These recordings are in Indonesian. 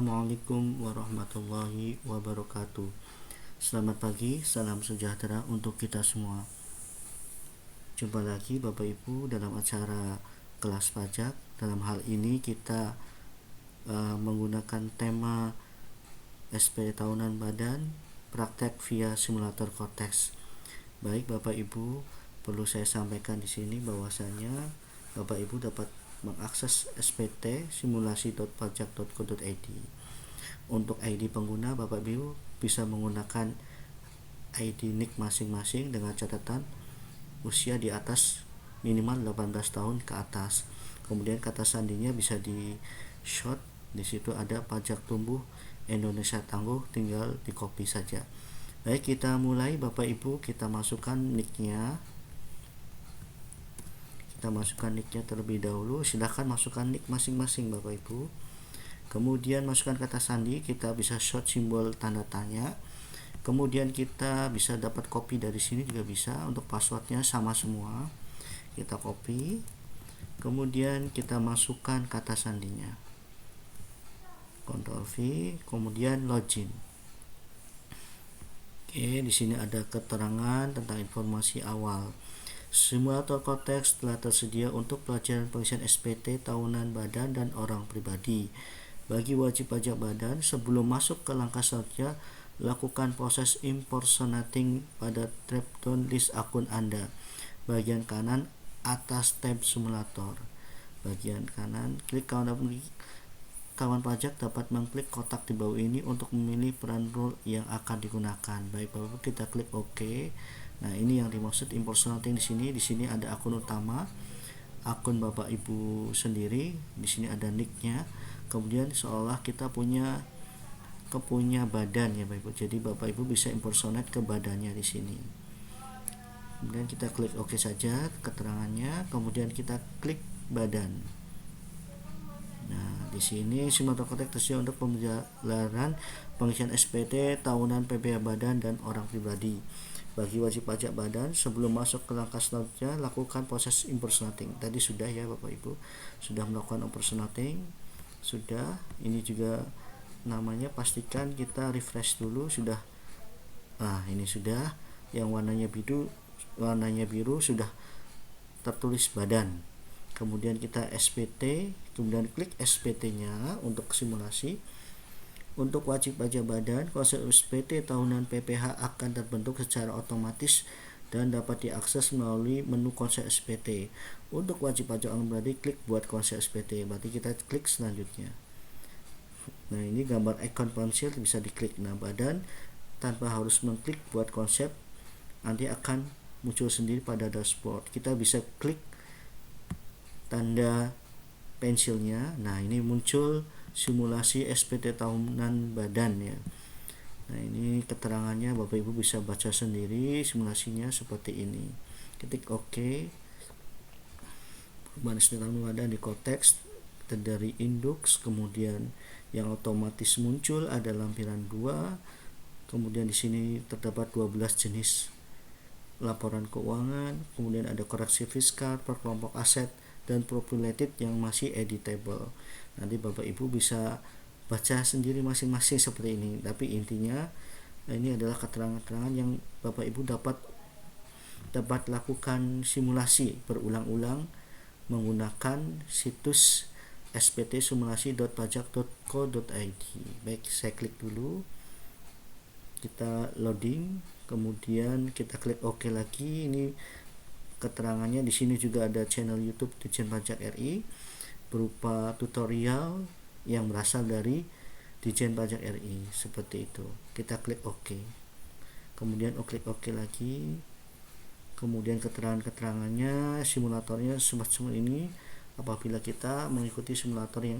Assalamualaikum warahmatullahi wabarakatuh. Selamat pagi, salam sejahtera untuk kita semua. Jumpa lagi Bapak Ibu dalam acara kelas pajak. Dalam hal ini kita menggunakan tema SPT tahunan badan praktek via simulator Cortex. Baik Bapak Ibu, perlu saya sampaikan di sini bahwasanya Bapak Ibu dapat mengakses SPT simulasi.pajak.co.id. Untuk ID pengguna, Bapak Ibu bisa menggunakan ID NIK masing-masing dengan catatan usia di atas minimal 18 tahun ke atas. Kemudian kata sandinya bisa di short, di situ ada pajak tumbuh Indonesia tangguh, tinggal di copy saja. Baik, kita mulai Bapak Ibu, kita masukkan NIK-nya. Kita masukkan nick-nya terlebih dahulu. Silahkan masukkan nick masing-masing Bapak Ibu. Kemudian masukkan kata sandi, kita bisa short simbol tanda tanya. Kemudian kita bisa dapat copy dari sini juga bisa. Untuk passwordnya sama semua, kita copy. Kemudian kita masukkan kata sandinya, Ctrl V, kemudian login. Oke, di sini ada keterangan tentang informasi awal. Simulator Cortex telah tersedia untuk pelajaran pengisian SPT tahunan badan dan orang pribadi. Bagi wajib pajak badan, sebelum masuk ke langkah selanjutnya, lakukan proses impersonating pada drop-down list akun Anda. Bagian kanan atas tab simulator. Bagian kanan, klik kawan pajak dapat mengklik kotak di bawah ini untuk memilih peran role yang akan digunakan. Baik Bapak, kita klik OK. Nah, ini yang dimaksud impersonating di sini. Di sini ada akun utama, akun Bapak Ibu sendiri. Di sini ada nick-nya. Kemudian seolah kita punya badan ya Bapak Ibu. Jadi Bapak Ibu bisa impersonate ke badannya di sini. Kemudian kita klik OK saja keterangannya. Kemudian kita klik badan. Nah, di sini simulator Cortex tersedia untuk pembelajaran pengisian SPT tahunan PPh badan dan orang pribadi. Bagi wajib pajak badan, sebelum masuk ke langkah selanjutnya, lakukan proses impersonating. Tadi sudah ya Bapak Ibu, sudah melakukan impersonating. Sudah, ini juga namanya pastikan kita refresh dulu. Sudah, ini sudah, yang warnanya biru sudah tertulis badan. Kemudian kita SPT, kemudian klik SPT-nya untuk simulasi. Untuk wajib pajak badan, konsep SPT tahunan PPh akan terbentuk secara otomatis dan dapat diakses melalui menu konsep SPT. Untuk wajib pajak orang pribadi, klik buat konsep SPT. Berarti kita klik selanjutnya. Nah, ini gambar icon pensil bisa diklik. Nah, badan tanpa harus mengklik buat konsep, nanti akan muncul sendiri pada dashboard. Kita bisa klik tanda pensilnya. Nah, ini muncul simulasi SPT tahunan badan ya. Nah, ini keterangannya Bapak Ibu bisa baca sendiri, simulasinya seperti ini. Ketik OK. Perubahan SPT tahunan badan di Cortex dari Indux, kemudian yang otomatis muncul ada lampiran 2. Kemudian di sini terdapat 12 jenis laporan keuangan, kemudian ada koreksi fiskal per kelompok aset dan populated yang masih editable. Nanti Bapak Ibu bisa baca sendiri masing-masing seperti ini. Tapi intinya ini adalah keterangan-keterangan yang Bapak Ibu dapat lakukan simulasi berulang-ulang menggunakan situs spt-simulasi.pajak.co.id. Baik, saya klik dulu. Kita loading, kemudian kita klik OK lagi. Ini keterangannya di sini juga ada channel YouTube Ditjen Pajak RI berupa tutorial yang berasal dari Ditjen Pajak RI seperti itu. Kita klik OK. Kemudian klik OK lagi. Kemudian keterangannya, simulatornya semacam ini. Apabila kita mengikuti simulator yang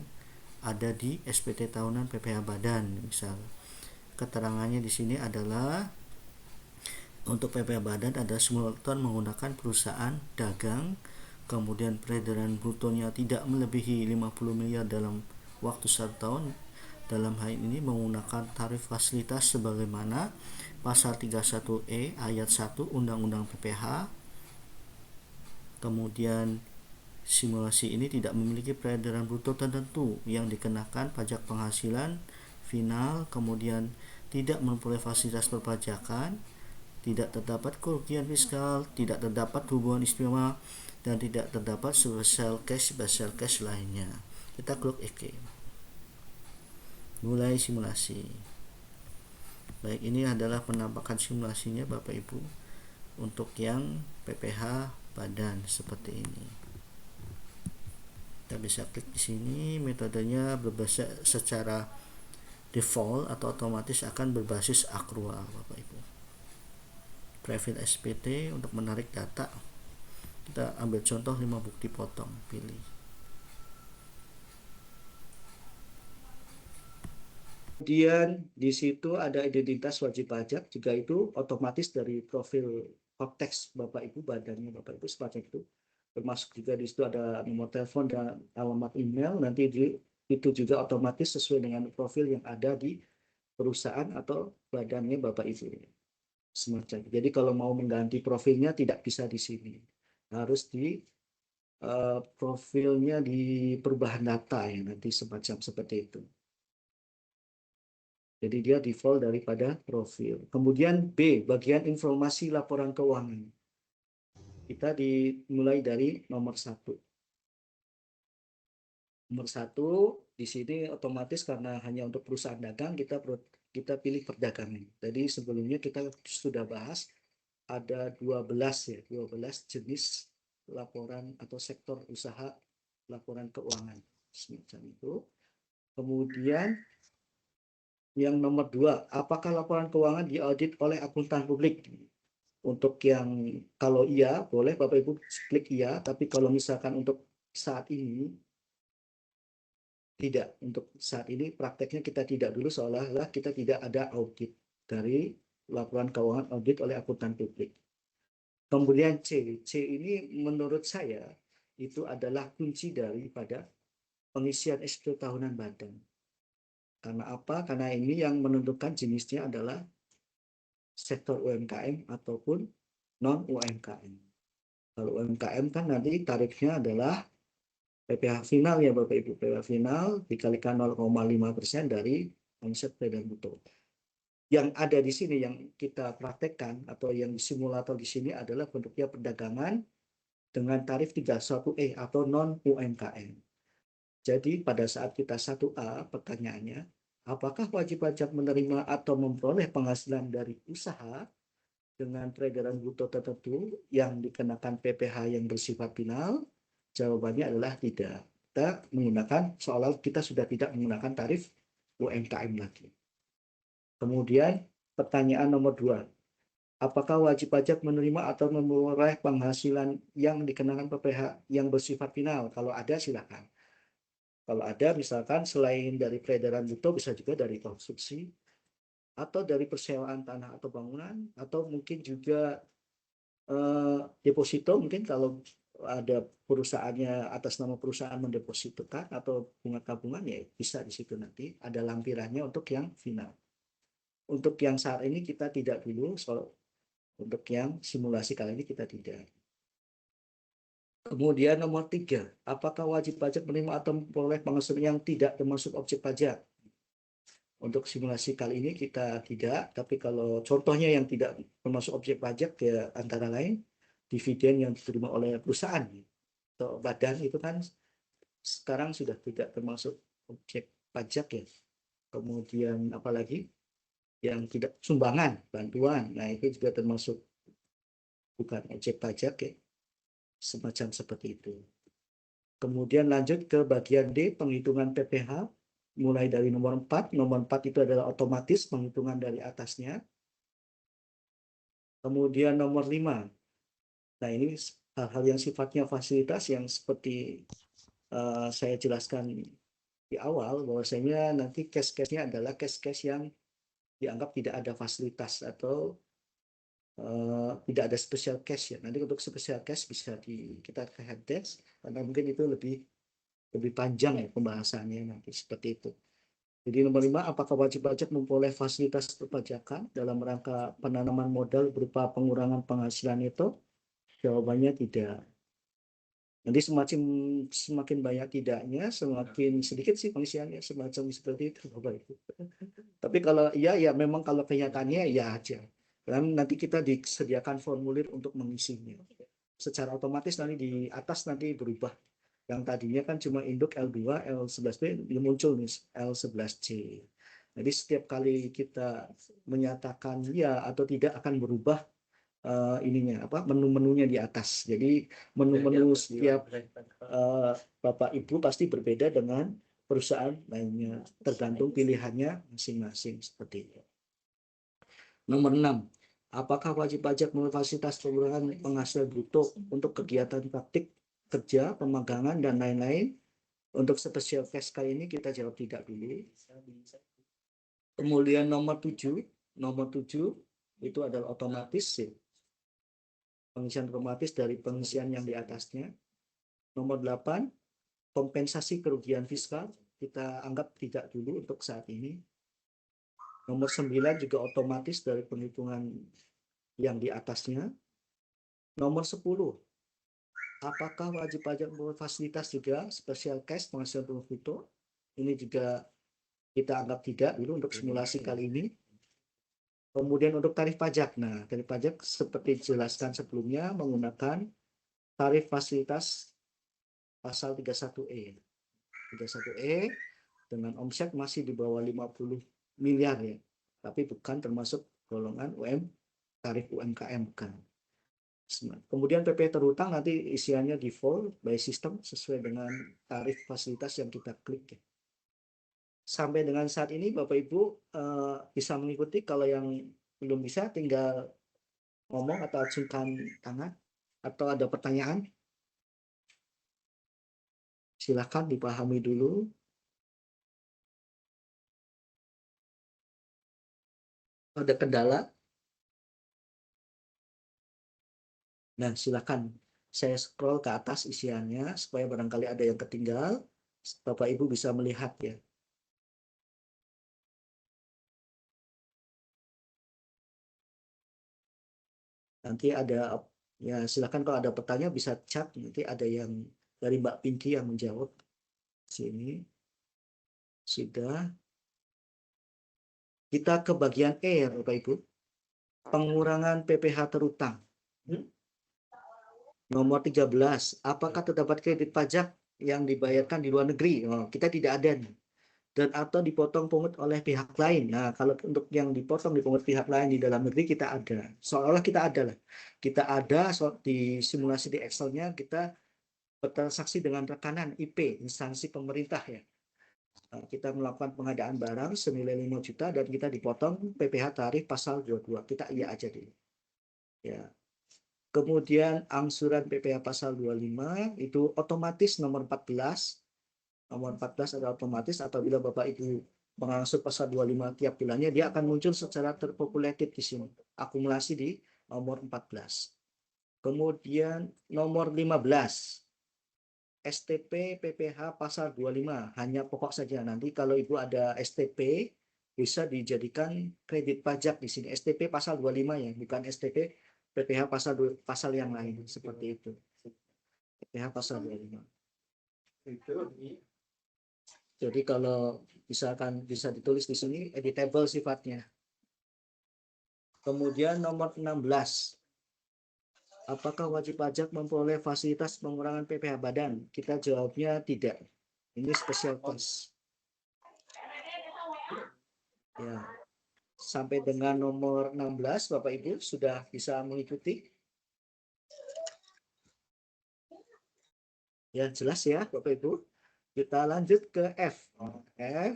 ada di SPT tahunan PPh badan, misal. Keterangannya di sini adalah untuk PPh badan ada simulator menggunakan perusahaan dagang, kemudian peredaran brutonya tidak melebihi 50 miliar dalam waktu 1 tahun. Dalam hal ini menggunakan tarif fasilitas sebagaimana pasal 31E ayat 1 Undang-Undang PPh. Kemudian simulasi ini tidak memiliki peredaran bruto tertentu yang dikenakan pajak penghasilan final, kemudian tidak memperoleh fasilitas perpajakan, tidak terdapat kerugian fiskal, tidak terdapat hubungan istimewa, dan tidak terdapat special case lainnya. Kita klik OK. Mulai simulasi. Baik, ini adalah penampakan simulasinya Bapak Ibu untuk yang PPh badan seperti ini. Kita bisa klik di sini. Metodenya berbasis secara default atau otomatis akan berbasis akrual Bapak Ibu. Private SPT untuk menarik data. Kita ambil contoh 5 bukti potong, pilih. Kemudian di situ ada identitas wajib pajak, juga itu otomatis dari profil konteks Bapak Ibu, badannya Bapak Ibu semacam itu. Termasuk juga di situ ada nomor telepon dan alamat email, nanti itu juga otomatis sesuai dengan profil yang ada di perusahaan atau badannya Bapak Ibu. Semacam. Jadi kalau mau mengganti profilnya tidak bisa di sini. Harus di profilnya di perubahan data ya, nanti semacam seperti itu. Jadi dia default daripada profil. Kemudian B, bagian informasi laporan keuangan. Kita dimulai dari nomor 1. Nomor 1 di sini otomatis karena hanya untuk perusahaan dagang kita pilih perdagangan. Jadi sebelumnya kita sudah bahas ada 12 ya, 12 jenis laporan atau sektor usaha laporan keuangan semacam itu. Kemudian yang nomor 2, apakah laporan keuangan diaudit oleh akuntan publik? Untuk yang kalau iya, boleh Bapak Ibu klik iya, tapi kalau misalkan untuk saat ini tidak. Untuk saat ini prakteknya kita tidak dulu, seolah-olah kita tidak ada audit dari laporan keuangan audit oleh akuntan publik. Kemudian C ini menurut saya itu adalah kunci daripada pengisian SPT tahunan badan. Karena apa? Karena ini yang menentukan jenisnya adalah sektor UMKM ataupun non-UMKM. Kalau UMKM kan nanti tarifnya adalah PPh final ya Bapak Ibu. PPh final dikalikan 0,5% dari omset peredaran bruto. Yang ada di sini yang kita praktekkan atau yang simulator di sini adalah bentuknya perdagangan dengan tarif 31E atau non-UMKM. Jadi pada saat kita 1A, pertanyaannya, apakah wajib pajak menerima atau memperoleh penghasilan dari usaha dengan peredaran bruto tertentu yang dikenakan PPh yang bersifat final? Jawabannya adalah tidak. Kita menggunakan, seolah kita sudah tidak menggunakan tarif UMKM lagi. Kemudian pertanyaan nomor 2, apakah wajib pajak menerima atau memperoleh penghasilan yang dikenakan PPh yang bersifat final? Kalau ada silakan. Kalau ada misalkan selain dari peredaran bruto bisa juga dari konstruksi atau dari persewaan tanah atau bangunan atau mungkin juga deposito, mungkin kalau ada perusahaannya atas nama perusahaan mendepositokan atau bunga tabungan ya bisa di situ nanti ada lampirannya untuk yang final. Untuk yang saat ini kita tidak dulu, untuk yang simulasi kali ini kita tidak. Kemudian nomor 3, apakah wajib pajak menerima atau memperoleh penghasilan yang tidak termasuk objek pajak? Untuk simulasi kali ini kita tidak, tapi kalau contohnya yang tidak termasuk objek pajak ya antara lain dividen yang diterima oleh perusahaan atau badan itu kan sekarang sudah tidak termasuk objek pajak ya. Kemudian apalagi yang tidak sumbangan, bantuan, nah itu juga termasuk bukan objek pajak ya, semacam seperti itu. Kemudian lanjut ke bagian D, penghitungan PPh, mulai dari nomor 4. Nomor 4 itu adalah otomatis penghitungan dari atasnya. Kemudian nomor 5. Nah ini hal-hal yang sifatnya fasilitas yang seperti saya jelaskan di awal, bahwasanya nanti case-case-nya adalah case-case yang dianggap tidak ada fasilitas atau tidak ada special case ya. Nanti untuk special case bisa kita ke help desk karena mungkin itu lebih panjang ya pembahasannya nanti seperti itu. Jadi nomor 5, apakah wajib pajak memperoleh fasilitas perpajakan dalam rangka penanaman modal berupa pengurangan penghasilan itu? Jawabannya tidak. Nanti semakin banyak tidaknya, semakin sedikit sih pengisiannya, semacam seperti itu, Bapak Ibu. Tapi kalau iya ya memang kalau kenyataannya ya aja. Dan nanti kita disediakan formulir untuk mengisinya. Secara otomatis nanti di atas nanti berubah. Yang tadinya kan cuma induk L2, L11B, muncul nih L11C. Jadi setiap kali kita menyatakan ya atau tidak akan berubah ininya apa menu-menunya di atas. Jadi menu-menu setiap Bapak Ibu pasti berbeda dengan perusahaan lainnya, tergantung pilihannya masing-masing seperti itu. Nomor 6. Apakah wajib pajak melalui fasilitas pengurangan penghasilan bruto untuk kegiatan praktik kerja, pemagangan, dan lain-lain? Untuk spesial case kali ini kita jawab tidak dulu. Kemudian nomor 7 itu adalah otomatis ya. Pengisian otomatis dari pengisian yang di atasnya. Nomor 8, kompensasi kerugian fiskal kita anggap tidak dulu untuk saat ini. Nomor 9 juga otomatis dari penghitungan yang di atasnya. Nomor 10, apakah wajib pajak fasilitas juga special case penghasilan bruto? Ini juga kita anggap tidak dulu untuk simulasi kali ini. Kemudian untuk tarif pajak. Nah, tarif pajak seperti dijelaskan sebelumnya menggunakan tarif fasilitas pasal 31E. 31E dengan omset masih di bawah 50 miliar ya. Tapi bukan termasuk golongan tarif UMKM bukan. Kemudian PP terhutang nanti isiannya default by system sesuai dengan tarif fasilitas yang kita klik ya. Sampai dengan saat ini Bapak Ibu bisa mengikuti. Kalau yang belum bisa tinggal ngomong atau acungkan tangan atau ada pertanyaan. Silakan dipahami dulu. Ada kendala? Nah, silakan saya scroll ke atas isiannya supaya barangkali ada yang ketinggal. Bapak Ibu bisa melihat ya. Nanti ada ya silakan kalau ada pertanyaan bisa chat, nanti ada yang dari Mbak Pinky yang menjawab. Sini sudah. Kita ke bagian E ya Bapak Ibu. Pengurangan PPh terutang. Nomor 13, apakah terdapat kredit pajak yang dibayarkan di luar negeri? Oh, kita tidak ada nih. Dan atau dipotong pungut oleh pihak lain. Nah, kalau untuk yang dipotong dipungut pihak lain di dalam negeri kita ada. Seolah-olah kita ada lah. Kita ada di simulasi di Excel-nya kita bertransaksi dengan rekanan IP, instansi pemerintah ya. Nah, kita melakukan pengadaan barang senilai 5 juta dan kita dipotong PPh tarif pasal 22. Kita iya aja dulu. Ya. Kemudian angsuran PPh pasal 25 itu otomatis nomor 14. Nomor 14 adalah otomatis apabila Bapak Ibu mengangsur pasal 25 tiap bulannya, dia akan muncul secara terpopulated di sini. Akumulasi di nomor 14. Kemudian nomor 15. STP PPh pasal 25. Hanya pokok saja. Nanti kalau Ibu ada STP, bisa dijadikan kredit pajak di sini. STP pasal 25 ya, bukan STP PPh pasal yang lain. Seperti itu. PPh pasal 25. Jadi kalau misalkan bisa ditulis di sini editable sifatnya. Kemudian nomor 16. Apakah wajib pajak memperoleh fasilitas pengurangan PPh badan? Kita jawabnya tidak. Ini special case. Ya. Sampai dengan nomor 16 Bapak Ibu sudah bisa mengikuti. Ya, jelas ya Bapak Ibu. Kita lanjut ke F. F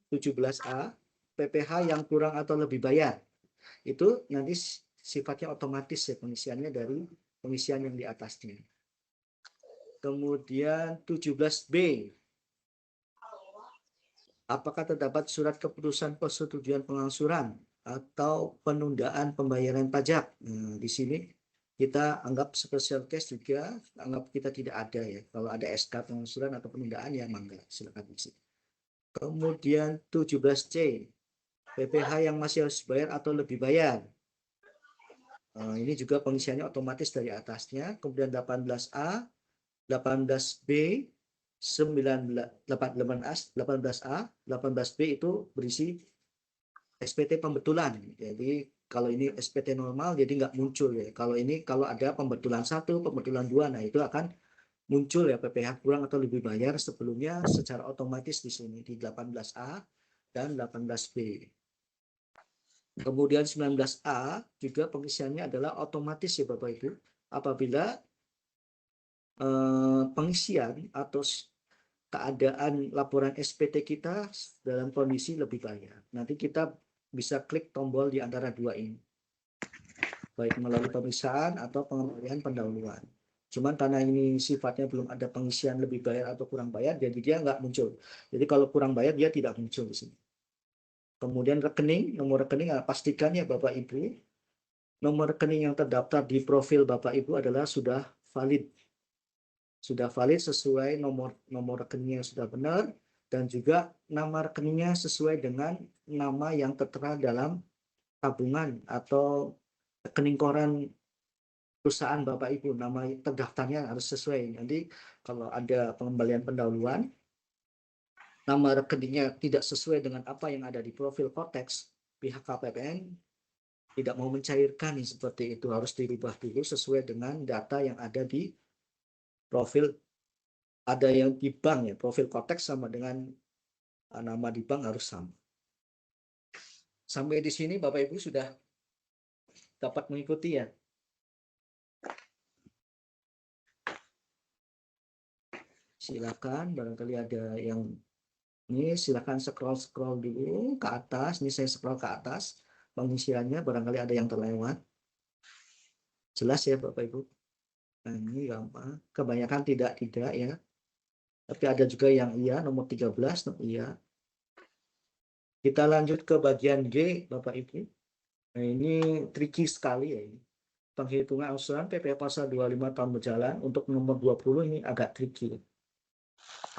17A, PPh yang kurang atau lebih bayar. Itu nanti sifatnya otomatis ya pengisiannya dari pengisian yang di atasnya. Kemudian 17B. Apakah terdapat surat keputusan persetujuan pengangsuran atau penundaan pembayaran pajak? Nah, di sini kita anggap special case juga, anggap kita tidak ada ya. Kalau ada SK pengangsuran atau penundaan ya mangga, silakan isi. Kemudian 17C, PPh yang masih harus bayar atau lebih bayar. Ini juga pengisiannya otomatis dari atasnya. Kemudian 18A, 18B, 18A, 18B itu berisi SPT pembetulan. Jadi kalau ini SPT normal jadi nggak muncul ya. Kalau ini kalau ada pembetulan 1, pembetulan 2, nah itu akan muncul ya PPh kurang atau lebih bayar sebelumnya secara otomatis di sini di 18A dan 18B. Kemudian 19A juga pengisiannya adalah otomatis ya Bapak Ibu. Apabila pengisian atau keadaan laporan SPT kita dalam kondisi lebih bayar. Nanti kita bisa klik tombol di antara dua ini, baik melalui pemeriksaan atau pengembalian pendahuluan. Cuman karena ini sifatnya belum ada pengisian lebih bayar atau kurang bayar, jadi dia nggak muncul. Jadi kalau kurang bayar dia tidak muncul di sini. Kemudian rekening, nomor rekening, pastikan ya Bapak Ibu, nomor rekening yang terdaftar di profil Bapak Ibu adalah sudah valid. Sudah valid sesuai nomor rekeningnya sudah benar, dan juga nama rekeningnya sesuai dengan nama yang tertera dalam tabungan atau rekening koran perusahaan Bapak Ibu. Nama terdaftarnya harus sesuai. Nanti kalau ada pengembalian pendahuluan, nama rekeningnya tidak sesuai dengan apa yang ada di profil Kotex, pihak KPPN tidak mau mencairkan seperti itu, harus dirubah dulu sesuai dengan data yang ada di profil. Ada yang di bank ya, profil Kotex sama dengan nama di bank harus sama. Sampai di sini Bapak Ibu sudah dapat mengikuti ya. Silakan, barangkali ada yang ini, silakan scroll dulu ke atas. Ini saya scroll ke atas pengisiannya, barangkali ada yang terlewat. Jelas ya Bapak Ibu. Nah, ini gampang. Kebanyakan tidak ya. Tapi ada juga yang iya, nomor 13 iya. Kita lanjut ke bagian G Bapak Ibu. Nah, ini tricky sekali ya ini. Penghitungan angsuran PPh pasal 25 tahun berjalan untuk nomor 20 ini agak tricky.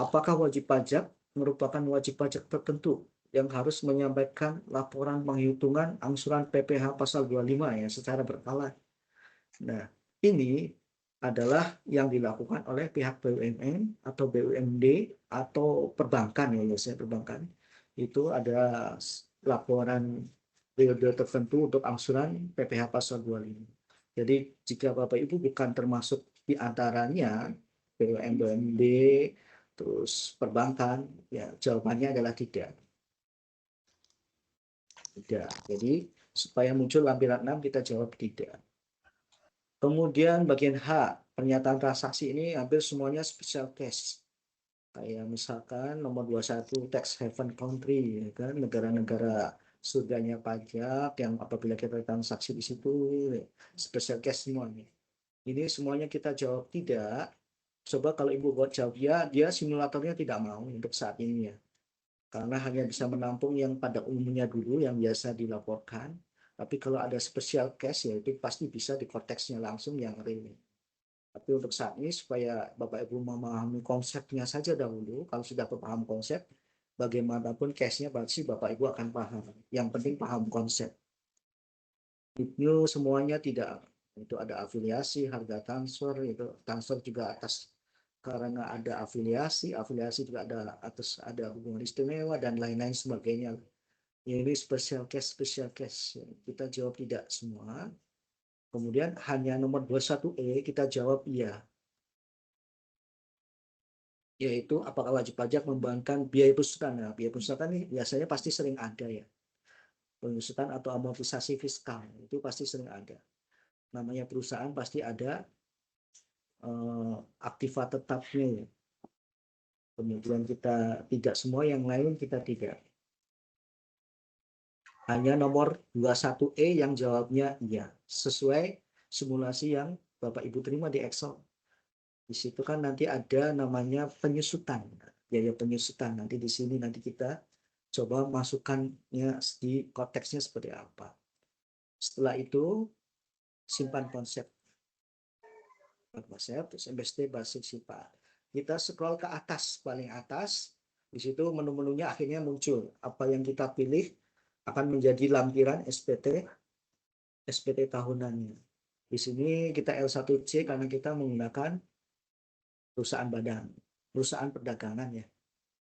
Apakah wajib pajak merupakan wajib pajak tertentu yang harus menyampaikan laporan penghitungan angsuran PPh pasal 25 ya secara berkala. Nah, ini adalah yang dilakukan oleh pihak BUMN atau BUMD atau perbankan ya, biasanya perbankan. Itu ada laporan periode tertentu untuk angsuran PPh pasal 25. Jadi jika Bapak Ibu bukan termasuk di antaranya BUMN, BUMD, terus perbankan, ya jawabannya adalah tidak. Tidak. Jadi supaya muncul lampiran 6 kita jawab tidak. Kemudian bagian H, pernyataan transaksi ini hampir semuanya special case. Kayak misalkan nomor 21 tax haven country, ya kan, negara-negara surganya pajak yang apabila kita transaksi di situ special case semuanya. Ini semuanya kita jawab tidak. Coba kalau Ibu buat jawab ya, dia simulatornya tidak mau untuk saat ini ya. Karena hanya bisa menampung yang pada umumnya dulu yang biasa dilaporkan. Tapi kalau ada special case ya itu pasti bisa di konteksnya langsung yang real. Tapi untuk saat ini supaya Bapak Ibu memahami konsepnya saja dahulu, kalau sudah paham konsep, bagaimanapun case-nya pasti Bapak Ibu akan paham. Yang penting paham konsep. Itu semuanya tidak, itu ada afiliasi, harga transfer, itu transfer juga atas karena ada afiliasi, afiliasi juga ada atas ada hubungan istimewa dan lain-lain sebagainya. Ini special case. Kita jawab tidak semua. Kemudian hanya nomor 21E kita jawab iya. Yaitu apakah wajib pajak membebankan biaya penyusutan. Nah, biaya penyusutan ini biasanya pasti sering ada ya. Penyusutan atau amortisasi fiskal itu pasti sering ada. Namanya perusahaan pasti ada aktiva tetapnya ya. Kemudian kita tidak semua, yang lain kita tidak. Hanya nomor 21E yang jawabnya iya, sesuai simulasi yang Bapak Ibu terima di Excel. Di situ kan nanti ada namanya penyusutan, biaya penyusutan. Nanti di sini nanti kita coba masukkannya di konteksnya seperti apa. Setelah itu simpan konsep. Terus MBST basis sifat. Kita scroll ke atas, paling atas. Di situ menu-menunya akhirnya muncul. Apa yang kita pilih akan menjadi lampiran SPT tahunannya. Di sini kita L1C karena kita menggunakan perusahaan badan, perusahaan perdagangan ya.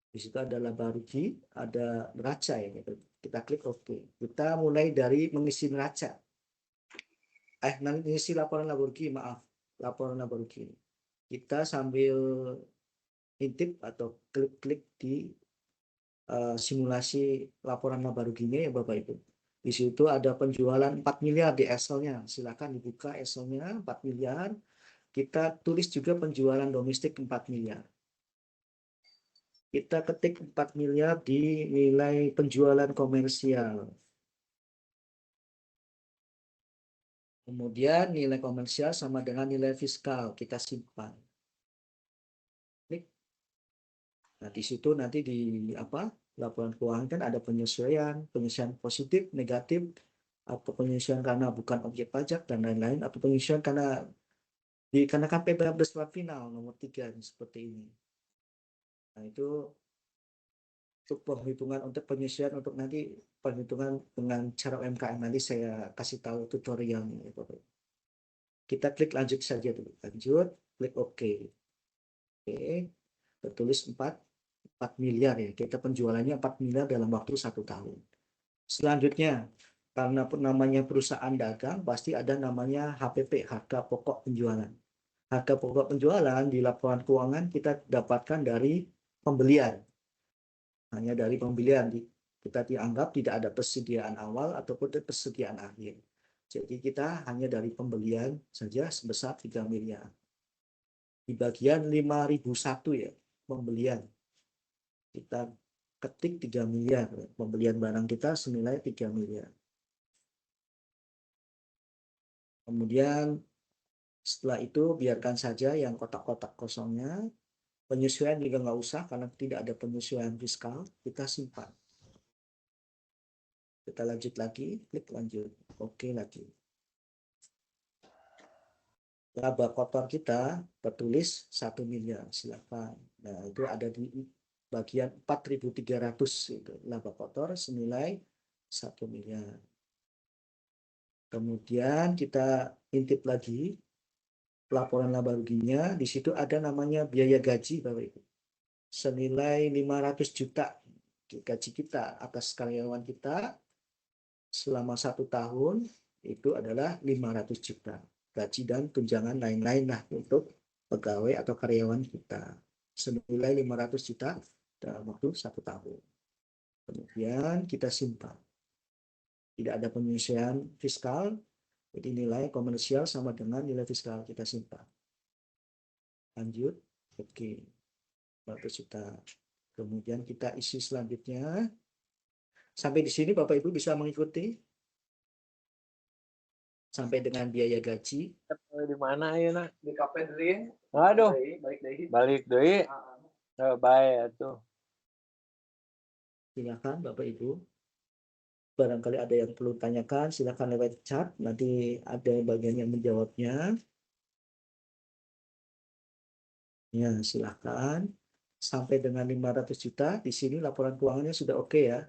Di situ ada laba rugi, ada neraca ya gitu. Kita klik OK. Kita mulai dari mengisi neraca. Mengisi laporan laba rugi, maaf. Laporan laba rugi. Kita sambil intip atau klik-klik di simulasi laporan laba ruginya ya Bapak Ibu. Di situ ada penjualan 4 miliar di Excel-nya. Silakan dibuka Excel-nya 4 miliar. Kita tulis juga penjualan domestik 4 miliar. Kita ketik 4 miliar di nilai penjualan komersial. Kemudian nilai komersial sama dengan nilai fiskal. Kita simpan. Klik. Nah, di situ nanti di laporan keuangan kan ada penyesuaian positif, negatif, atau penyesuaian karena bukan objek pajak dan lain-lain, atau penyesuaian karena dikenakan PPh bersifat final nomor 3 seperti ini. Nah, itu untuk penghitungan untuk penyesuaian untuk nanti perhitungan dengan cara UMKM nanti saya kasih tahu tutorialnya. Kita klik lanjut saja dulu. Lanjut, klik OK. Oke, tertulis 4 miliar ya. Kita penjualannya 4 miliar dalam waktu 1 tahun. Selanjutnya, karena namanya perusahaan dagang, pasti ada namanya HPP, harga pokok penjualan. Harga pokok penjualan di laporan keuangan kita dapatkan dari pembelian. Hanya dari pembelian. Kita dianggap tidak ada persediaan awal ataupun persediaan akhir. Jadi kita hanya dari pembelian saja sebesar 3 miliar. Di bagian 5.001 ya, pembelian. Kita ketik 3 miliar. Pembelian barang kita senilai 3 miliar. Kemudian setelah itu biarkan saja yang kotak-kotak kosongnya. Penyesuaian juga nggak usah karena tidak ada penyesuaian fiskal. Kita simpan. Kita lanjut lagi, klik lanjut. Oke lagi. Laba kotor kita tertulis 1 miliar. Silakan. Nah, itu ada di bagian 4.300 itu. Laba kotor senilai 1 miliar. Kemudian kita intip lagi laporan laba ruginya. Di situ ada namanya biaya gaji Bapak Ibu. Senilai 500 juta gaji kita atas karyawan kita selama 1 tahun itu adalah 500 juta gaji dan tunjangan lain-lain lah untuk pegawai atau karyawan kita senilai 500 juta dalam waktu 1 tahun. Kemudian kita simpan. Tidak ada penyesuaian fiskal, jadi nilai komersial sama dengan nilai fiskal kita simpan. Lanjut, oke, 100 juta. Kemudian kita isi selanjutnya. Sampai di sini Bapak Ibu bisa mengikuti sampai dengan biaya gaji. Di mana ya nak? Di kafe deh. Aduh, balik deh. Baik tuh. Silakan Bapak Ibu. Barangkali ada yang perlu tanyakan, silakan lewat chat. Nanti ada bagian yang menjawabnya. Ya, silakan. Sampai dengan 500 juta, di sini laporan keuangannya sudah oke ya.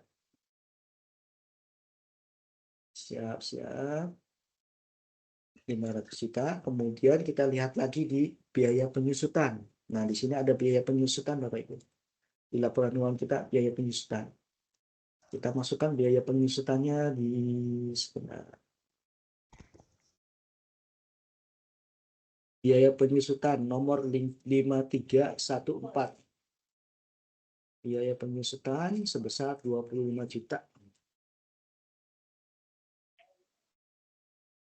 Siap-siap. 500 juta. Kemudian kita lihat lagi di biaya penyusutan. Nah, di sini ada biaya penyusutan Bapak Ibu. Di laporan keuangan kita biaya penyusutan. Kita masukkan biaya penyusutannya di sebentar. Biaya penyusutan nomor 5314. Biaya penyusutan sebesar 25 juta.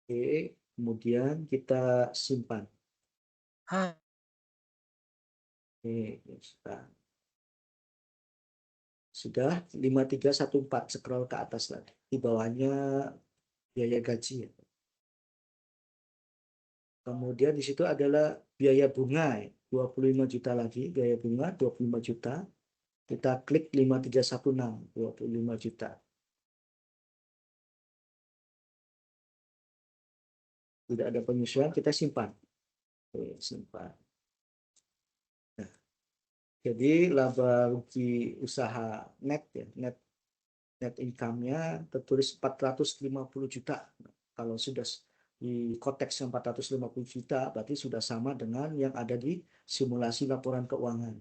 Oke, kemudian kita simpan. Oke, sudah 5314, scroll ke atas lagi. Di bawahnya biaya gaji. Kemudian di situ adalah biaya bunga, 25 juta lagi, biaya bunga 25 juta. Kita klik 5316, 25 juta. Tidak ada penyesuaian, kita simpan. Oke, simpan. Nah, jadi laba rugi usaha net ya, net income-nya tertulis 450 juta. Kalau sudah di konteks 450 juta berarti sudah sama dengan yang ada di simulasi laporan keuangan,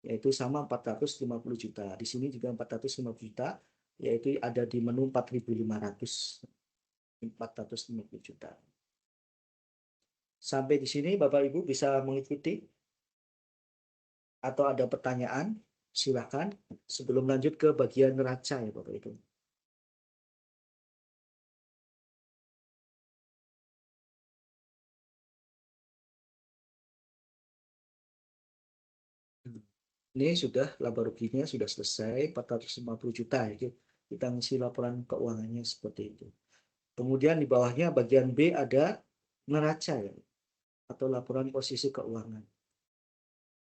yaitu sama 450 juta. Di sini juga 450 juta, yaitu ada di menu 4.500, 450 juta. Sampai di sini Bapak Ibu bisa mengikuti atau ada pertanyaan? Silakan sebelum lanjut ke bagian neraca ya Bapak Ibu. Ini sudah laba ruginya sudah selesai 450 juta ya. Kita ngisi laporan keuangannya seperti itu. Kemudian di bawahnya bagian B ada neraca ya, atau laporan posisi keuangan.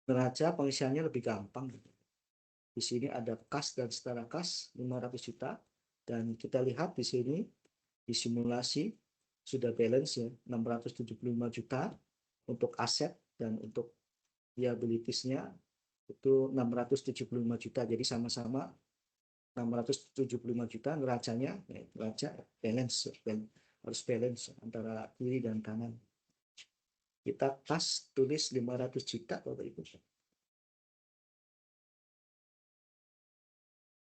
Neraca pengisiannya lebih gampang. Di sini ada kas dan setara kas 500 juta dan kita lihat di sini di simulasi sudah balance ya 675 juta untuk aset dan untuk liabilitiesnya itu 675 juta. Jadi sama-sama 675 juta neracanya, neraca balance, harus balance antara kiri dan kanan. Kita kas tulis 500 juta Bapak Ibu.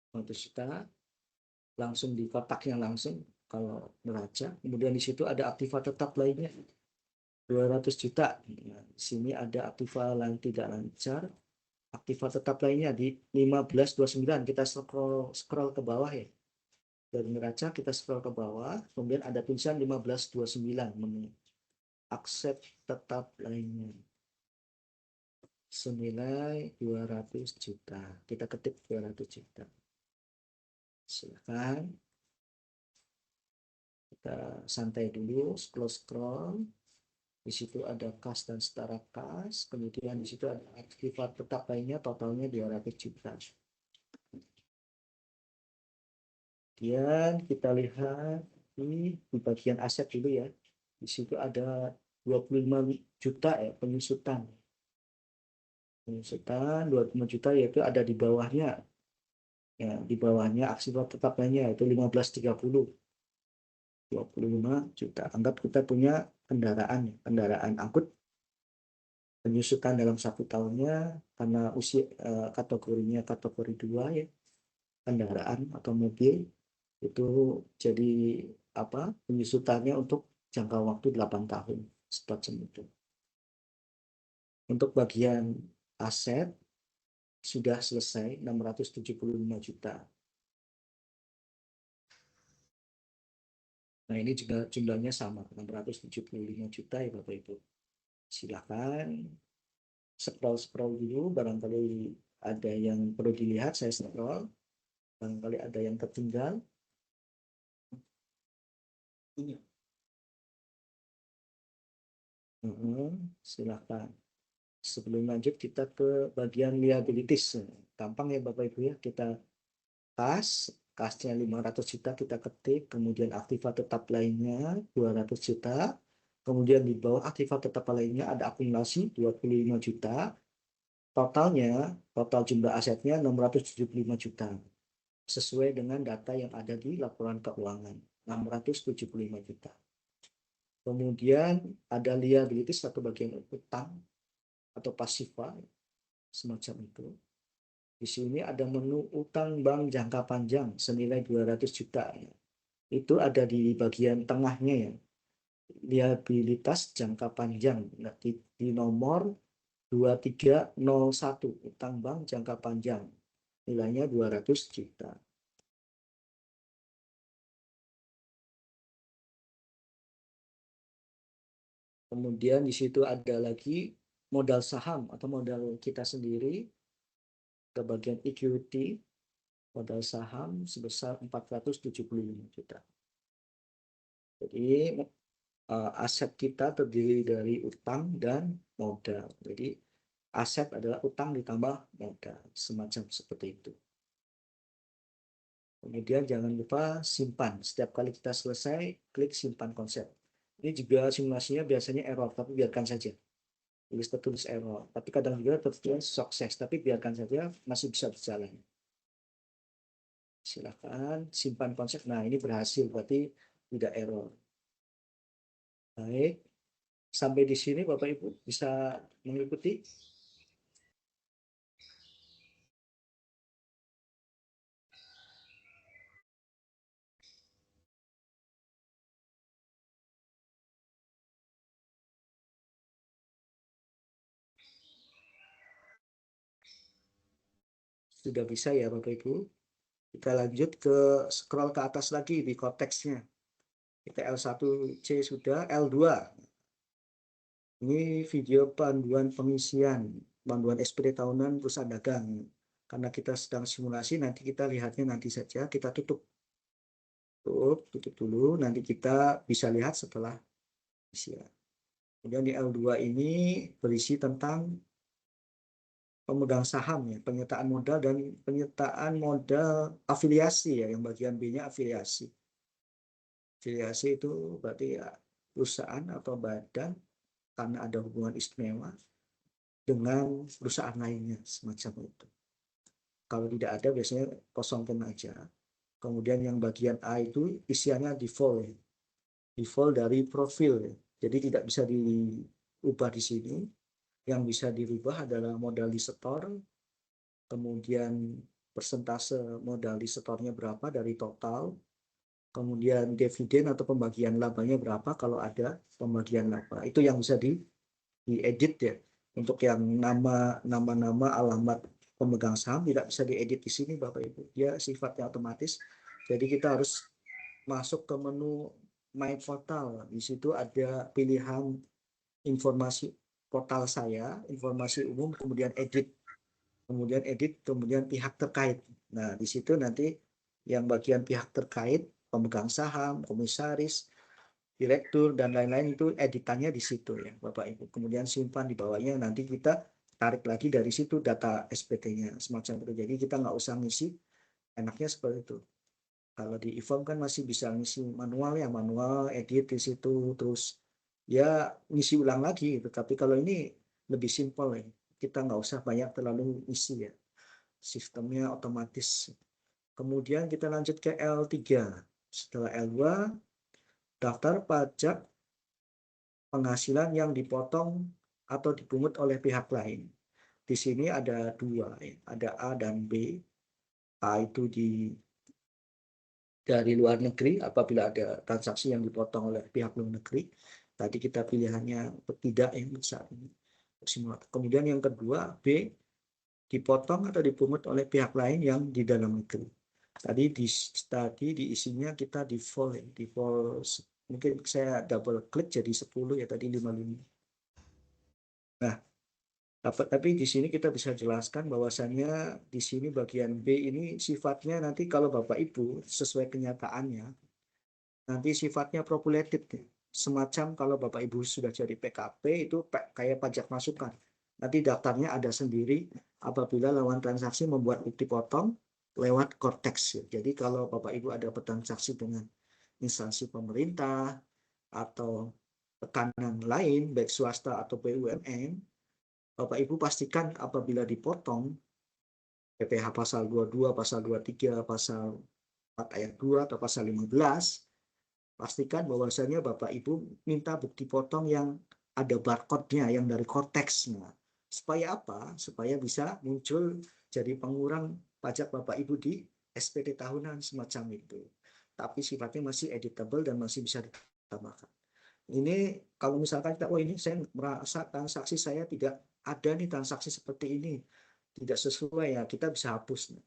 500 juta langsung di kotaknya langsung kalau neraca. Kemudian di situ ada aktiva tetap lainnya 200 juta. Nah, di sini ada aktiva lain tidak lancar. Aktiva tetap lainnya di 1529. Kita scroll ke bawah ya. Dari neraca kita scroll ke bawah, kemudian ada tulisan 1529 menu. Aset tetap lainnya. Senilai 200 juta. Kita ketik 200 juta. Silakan. Kita santai dulu, scroll. Di situ ada kas dan setara kas, kemudian di situ ada aktiva tetap lainnya, totalnya 200 juta. Kemudian kita lihat di bagian aset dulu ya. Di situ ada 25 juta ya penyusutan. Penyusutan 25 juta yaitu ada di bawahnya. Ya, di bawahnya aktiva tetap lainnya itu 1530. 25 juta. Anggap kita punya kendaraan angkut penyusutan dalam 1 tahunnya karena usia kategorinya kategori 2 ya, kendaraan atau mobil itu jadi apa penyusutannya untuk jangka waktu 8 tahun semacam itu. Untuk bagian aset sudah selesai 675 juta. Nah, ini juga jumlahnya sama 675 juta ya Bapak Ibu. Silakan scroll dulu, barangkali ada yang perlu dilihat, saya scroll. Barangkali ada yang tertinggal. Ini. Silakan. Sebelum lanjut kita ke bagian liabilities. Gampang ya Bapak Ibu ya, kita kasnya 500 juta kita ketik, kemudian aktiva tetap lainnya 200 juta, kemudian di bawah aktiva tetap lainnya ada akumulasi 25 juta, total jumlah asetnya 675 juta, sesuai dengan data yang ada di laporan keuangan, 675 juta. Kemudian ada liabilities atau bagian utang atau pasifa semacam itu. Di sini ada menu utang bank jangka panjang senilai 200 juta. Itu ada di bagian tengahnya ya. Liabilitas jangka panjang di nomor 2301 utang bank jangka panjang. Nilainya 200 juta. Kemudian di situ ada lagi modal saham atau modal kita sendiri ke bagian equity, modal saham sebesar 475 juta. Jadi aset kita terdiri dari utang dan modal. Jadi aset adalah utang ditambah modal, semacam seperti itu. Kemudian jangan lupa simpan. Setiap kali kita selesai, klik simpan konsep. Ini juga simulasinya biasanya error, tapi biarkan saja. Tertulis error, tapi kadang juga tertulis sukses, tapi biarkan saja, masih bisa berjalan. Silakan simpan konsep. Nah, ini berhasil, berarti tidak error. Baik, sampai di sini Bapak Ibu bisa mengikuti. Sudah bisa ya Bapak Ibu. Kita lanjut ke scroll ke atas lagi di konteksnya. Kita L1C sudah, L2. Ini video panduan pengisian, panduan SPD tahunan perusahaan dagang. Karena kita sedang simulasi, nanti kita lihatnya nanti saja. Kita tutup. Tutup dulu. Nanti kita bisa lihat setelah isian. Kemudian di L2 ini berisi tentang pemegang saham ya, penyertaan modal dan penyertaan modal afiliasi ya, yang bagian B-nya afiliasi. Afiliasi itu berarti ya perusahaan atau badan karena ada hubungan istimewa dengan perusahaan lainnya semacam itu. Kalau tidak ada biasanya kosongkan aja. Kemudian yang bagian A itu isiannya default ya. Default dari profil ya. Jadi tidak bisa diubah di sini. Yang bisa dirubah adalah modal di setor, kemudian persentase modal di setornya berapa dari total, kemudian dividen atau pembagian labanya berapa kalau ada pembagian laba. Itu yang bisa diedit ya. Untuk yang nama-nama alamat pemegang saham tidak bisa diedit di sini Bapak Ibu. Dia sifatnya otomatis. Jadi kita harus masuk ke menu My Portal. Di situ ada pilihan informasi portal saya, informasi umum, kemudian edit, kemudian pihak terkait. Nah, di situ nanti yang bagian pihak terkait, pemegang saham, komisaris, direktur, dan lain-lain itu editannya di situ ya, Bapak Ibu. Kemudian simpan di bawahnya, nanti kita tarik lagi dari situ data SPT-nya, semacam itu. Jadi kita nggak usah ngisi, enaknya seperti itu. Kalau di e-form kan masih bisa ngisi manual ya, manual, edit di situ, terus ya ngisi ulang lagi gitu. Tapi kalau ini lebih simpel ya, kita nggak usah banyak terlalu isi ya, sistemnya otomatis. Kemudian kita lanjut ke L3. Setelah L2, daftar pajak penghasilan yang dipotong atau dipungut oleh pihak lain. Di sini ada dua, ya. Ada A dan B. A itu dari luar negeri apabila ada transaksi yang dipotong oleh pihak luar negeri. Tadi kita pilihannya tidak yang saat ini. Kemudian yang kedua, B, dipotong atau dipungut oleh pihak lain yang di dalam negeri. Tadi diisinya kita default mungkin saya double klik jadi 10 ya, tadi 55. Nah, tapi di sini kita bisa jelaskan bahwasannya di sini bagian B ini sifatnya nanti kalau Bapak Ibu sesuai kenyataannya nanti sifatnya populated. Semacam kalau Bapak Ibu sudah jadi PKP itu kayak pajak masukan. Nanti daftarnya ada sendiri apabila lawan transaksi membuat bukti potong lewat Cortex. Jadi kalau Bapak Ibu ada transaksi dengan instansi pemerintah atau tekanan lain, baik swasta atau BUMN, Bapak Ibu pastikan apabila dipotong PPh pasal 22, pasal 23, pasal 4 ayat 2 atau pasal 15, pastikan bahwasanya Bapak Ibu minta bukti potong yang ada barcode-nya yang dari Cortex. Nah, supaya apa? Supaya bisa muncul jadi pengurang pajak Bapak Ibu di SPT tahunan semacam itu. Tapi sifatnya masih editable dan masih bisa ditambahkan. Ini kalau misalkan kita, oh ini saya merasa transaksi saya tidak ada nih transaksi seperti ini, tidak sesuai ya, kita bisa hapus.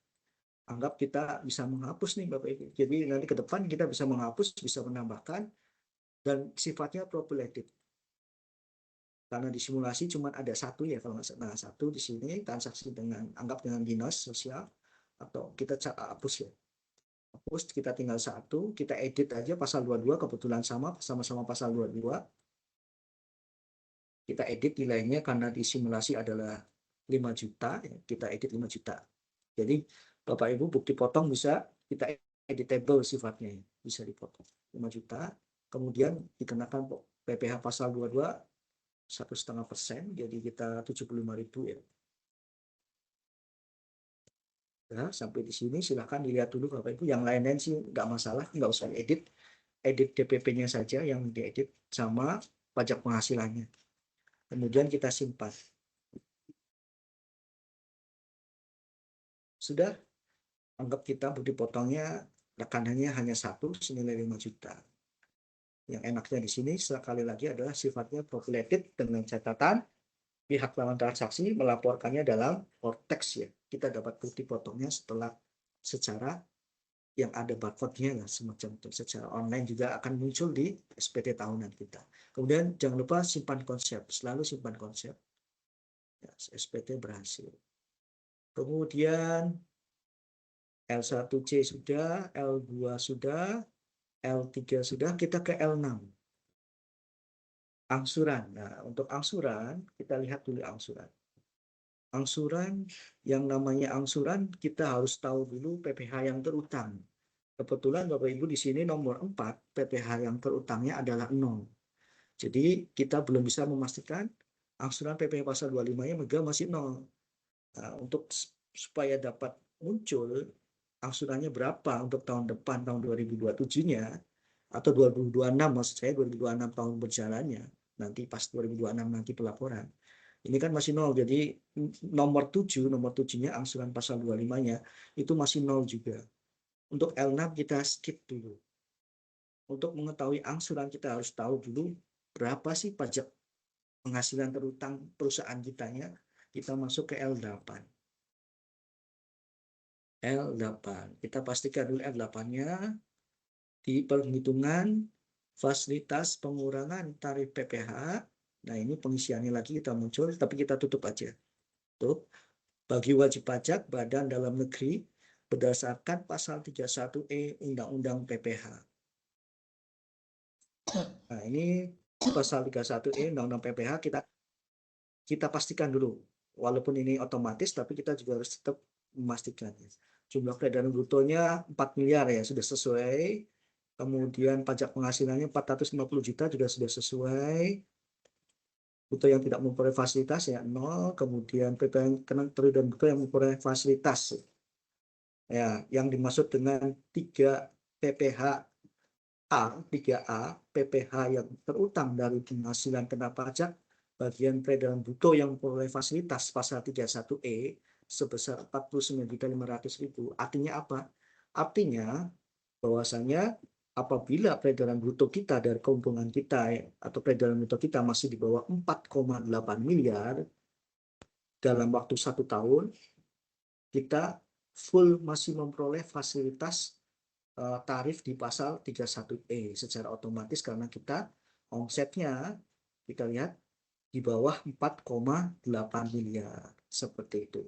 Anggap kita bisa menghapus nih Bapak Ibu. Jadi nanti ke depan kita bisa menghapus, bisa menambahkan, dan sifatnya populated. Karena di simulasi cuma ada satu ya, kalau nggak salah satu di sini transaksi dengan anggap dengan dinas sosial, atau kita hapus ya. Hapus, kita tinggal satu, kita edit aja pasal 22, kebetulan sama-sama pasal 22. Kita edit nilainya karena di simulasi adalah 5 juta, ya, kita edit 5 juta. Jadi Bapak Ibu bukti potong bisa kita editable sifatnya, bisa dipotong 5 juta, kemudian dikenakan PPh pasal 22 1,5%, jadi kita 75.000 ya. Nah, sampai di sini silahkan dilihat dulu Bapak Ibu. Yang lain-lain sih nggak masalah, nggak usah edit. edit DPP-nya saja yang diedit sama pajak penghasilannya. Kemudian kita simpan. Sudah, anggap kita dipotongnya rekanannya hanya satu senilai 5 juta. Yang enaknya di sini sekali lagi adalah sifatnya populated dengan catatan pihak lawan transaksi melaporkannya dalam Vortex ya. Kita dapat bukti potongnya setelah secara yang ada barcode-nya lah semacam itu. Secara online juga akan muncul di SPT tahunan kita. Kemudian jangan lupa simpan konsep, selalu simpan konsep. Ya, SPT berhasil. Kemudian L1C sudah, L2 sudah, L3 sudah, kita ke L6. Angsuran. Nah, untuk angsuran, kita lihat dulu angsuran. Angsuran, yang namanya angsuran, kita harus tahu dulu PPh yang terutang. Kebetulan Bapak Ibu di sini nomor 4, PPh yang terutangnya adalah 0. Jadi kita belum bisa memastikan angsuran PPh pasal 25-nya masih 0. Nah, untuk supaya dapat muncul angsurannya berapa untuk tahun depan, tahun 2027-nya, atau 2026 maksud saya, 2026 tahun berjalannya, nanti pas 2026 nanti pelaporan. Ini kan masih 0, jadi nomor 7-nya angsuran pasal 25-nya itu masih 0 juga. Untuk L6 kita skip dulu. Untuk mengetahui angsuran kita harus tahu dulu berapa sih pajak penghasilan terutang perusahaan kitanya. Kita masuk ke L8. L8. Kita pastikan dulu L8-nya di perhitungan fasilitas pengurangan tarif PPh. Nah, ini pengisiannya lagi kita muncul, tapi kita tutup aja. Tutup. Bagi wajib pajak badan dalam negeri berdasarkan pasal 31E Undang-Undang PPh. Nah, ini pasal 31E Undang-Undang PPh kita pastikan dulu. Walaupun ini otomatis, tapi kita juga harus tetap memastikan. Jumlah peredaran brutonya 4 miliar ya, sudah sesuai. Kemudian pajak penghasilannya 450 juta juga sudah sesuai. Bruto yang tidak memperoleh fasilitas ya 0. Kemudian PPh peredaran bruto yang memperoleh fasilitas. Ya, yang dimaksud dengan 3 PPh A, 3A, PPh yang terutang dari penghasilan kena pajak bagian peredaran bruto yang memperoleh fasilitas pasal 31E sebesar 49.500.000. Artinya apa? Artinya bahwasanya apabila peredaran bruto kita dari keuntungan kita atau peredaran bruto kita masih di bawah 4,8 miliar dalam waktu 1 tahun, kita full masih memperoleh fasilitas tarif di pasal 31E secara otomatis karena kita omsetnya kita lihat di bawah 4,8 miliar seperti itu.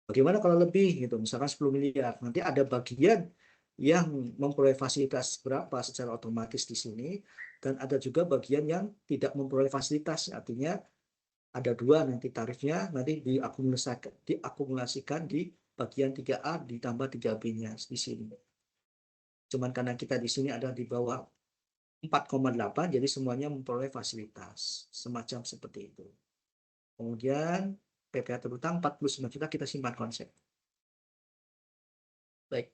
Bagaimana kalau lebih gitu, misalkan 10 miliar, nanti ada bagian yang memperoleh fasilitas berapa secara otomatis di sini, dan ada juga bagian yang tidak memperoleh fasilitas, artinya ada 2 nanti tarifnya nanti diakumulasikan di bagian 3A ditambah 3B-nya di sini. Cuman karena kita di sini ada di bawah 4,8, jadi semuanya memperoleh fasilitas semacam seperti itu. Kemudian PPh terutang 49 juta kita simpan konsep. Baik.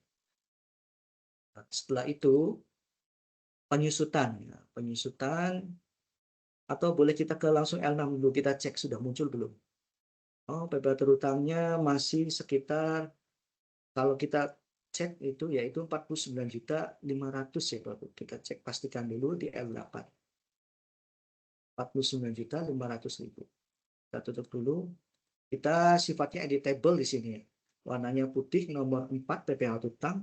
Setelah itu penyusutan, penyusutan atau boleh kita ke langsung L6 dulu, kita cek sudah muncul belum. Oh, PPh terutangnya masih sekitar, kalau kita cek itu yaitu 49.500 ya Bapak. Kita cek pastikan dulu di L8. 49.500.000. Kita tutup dulu. Kita sifatnya editable di sini. Warnanya putih, nomor 4 PPh terutang.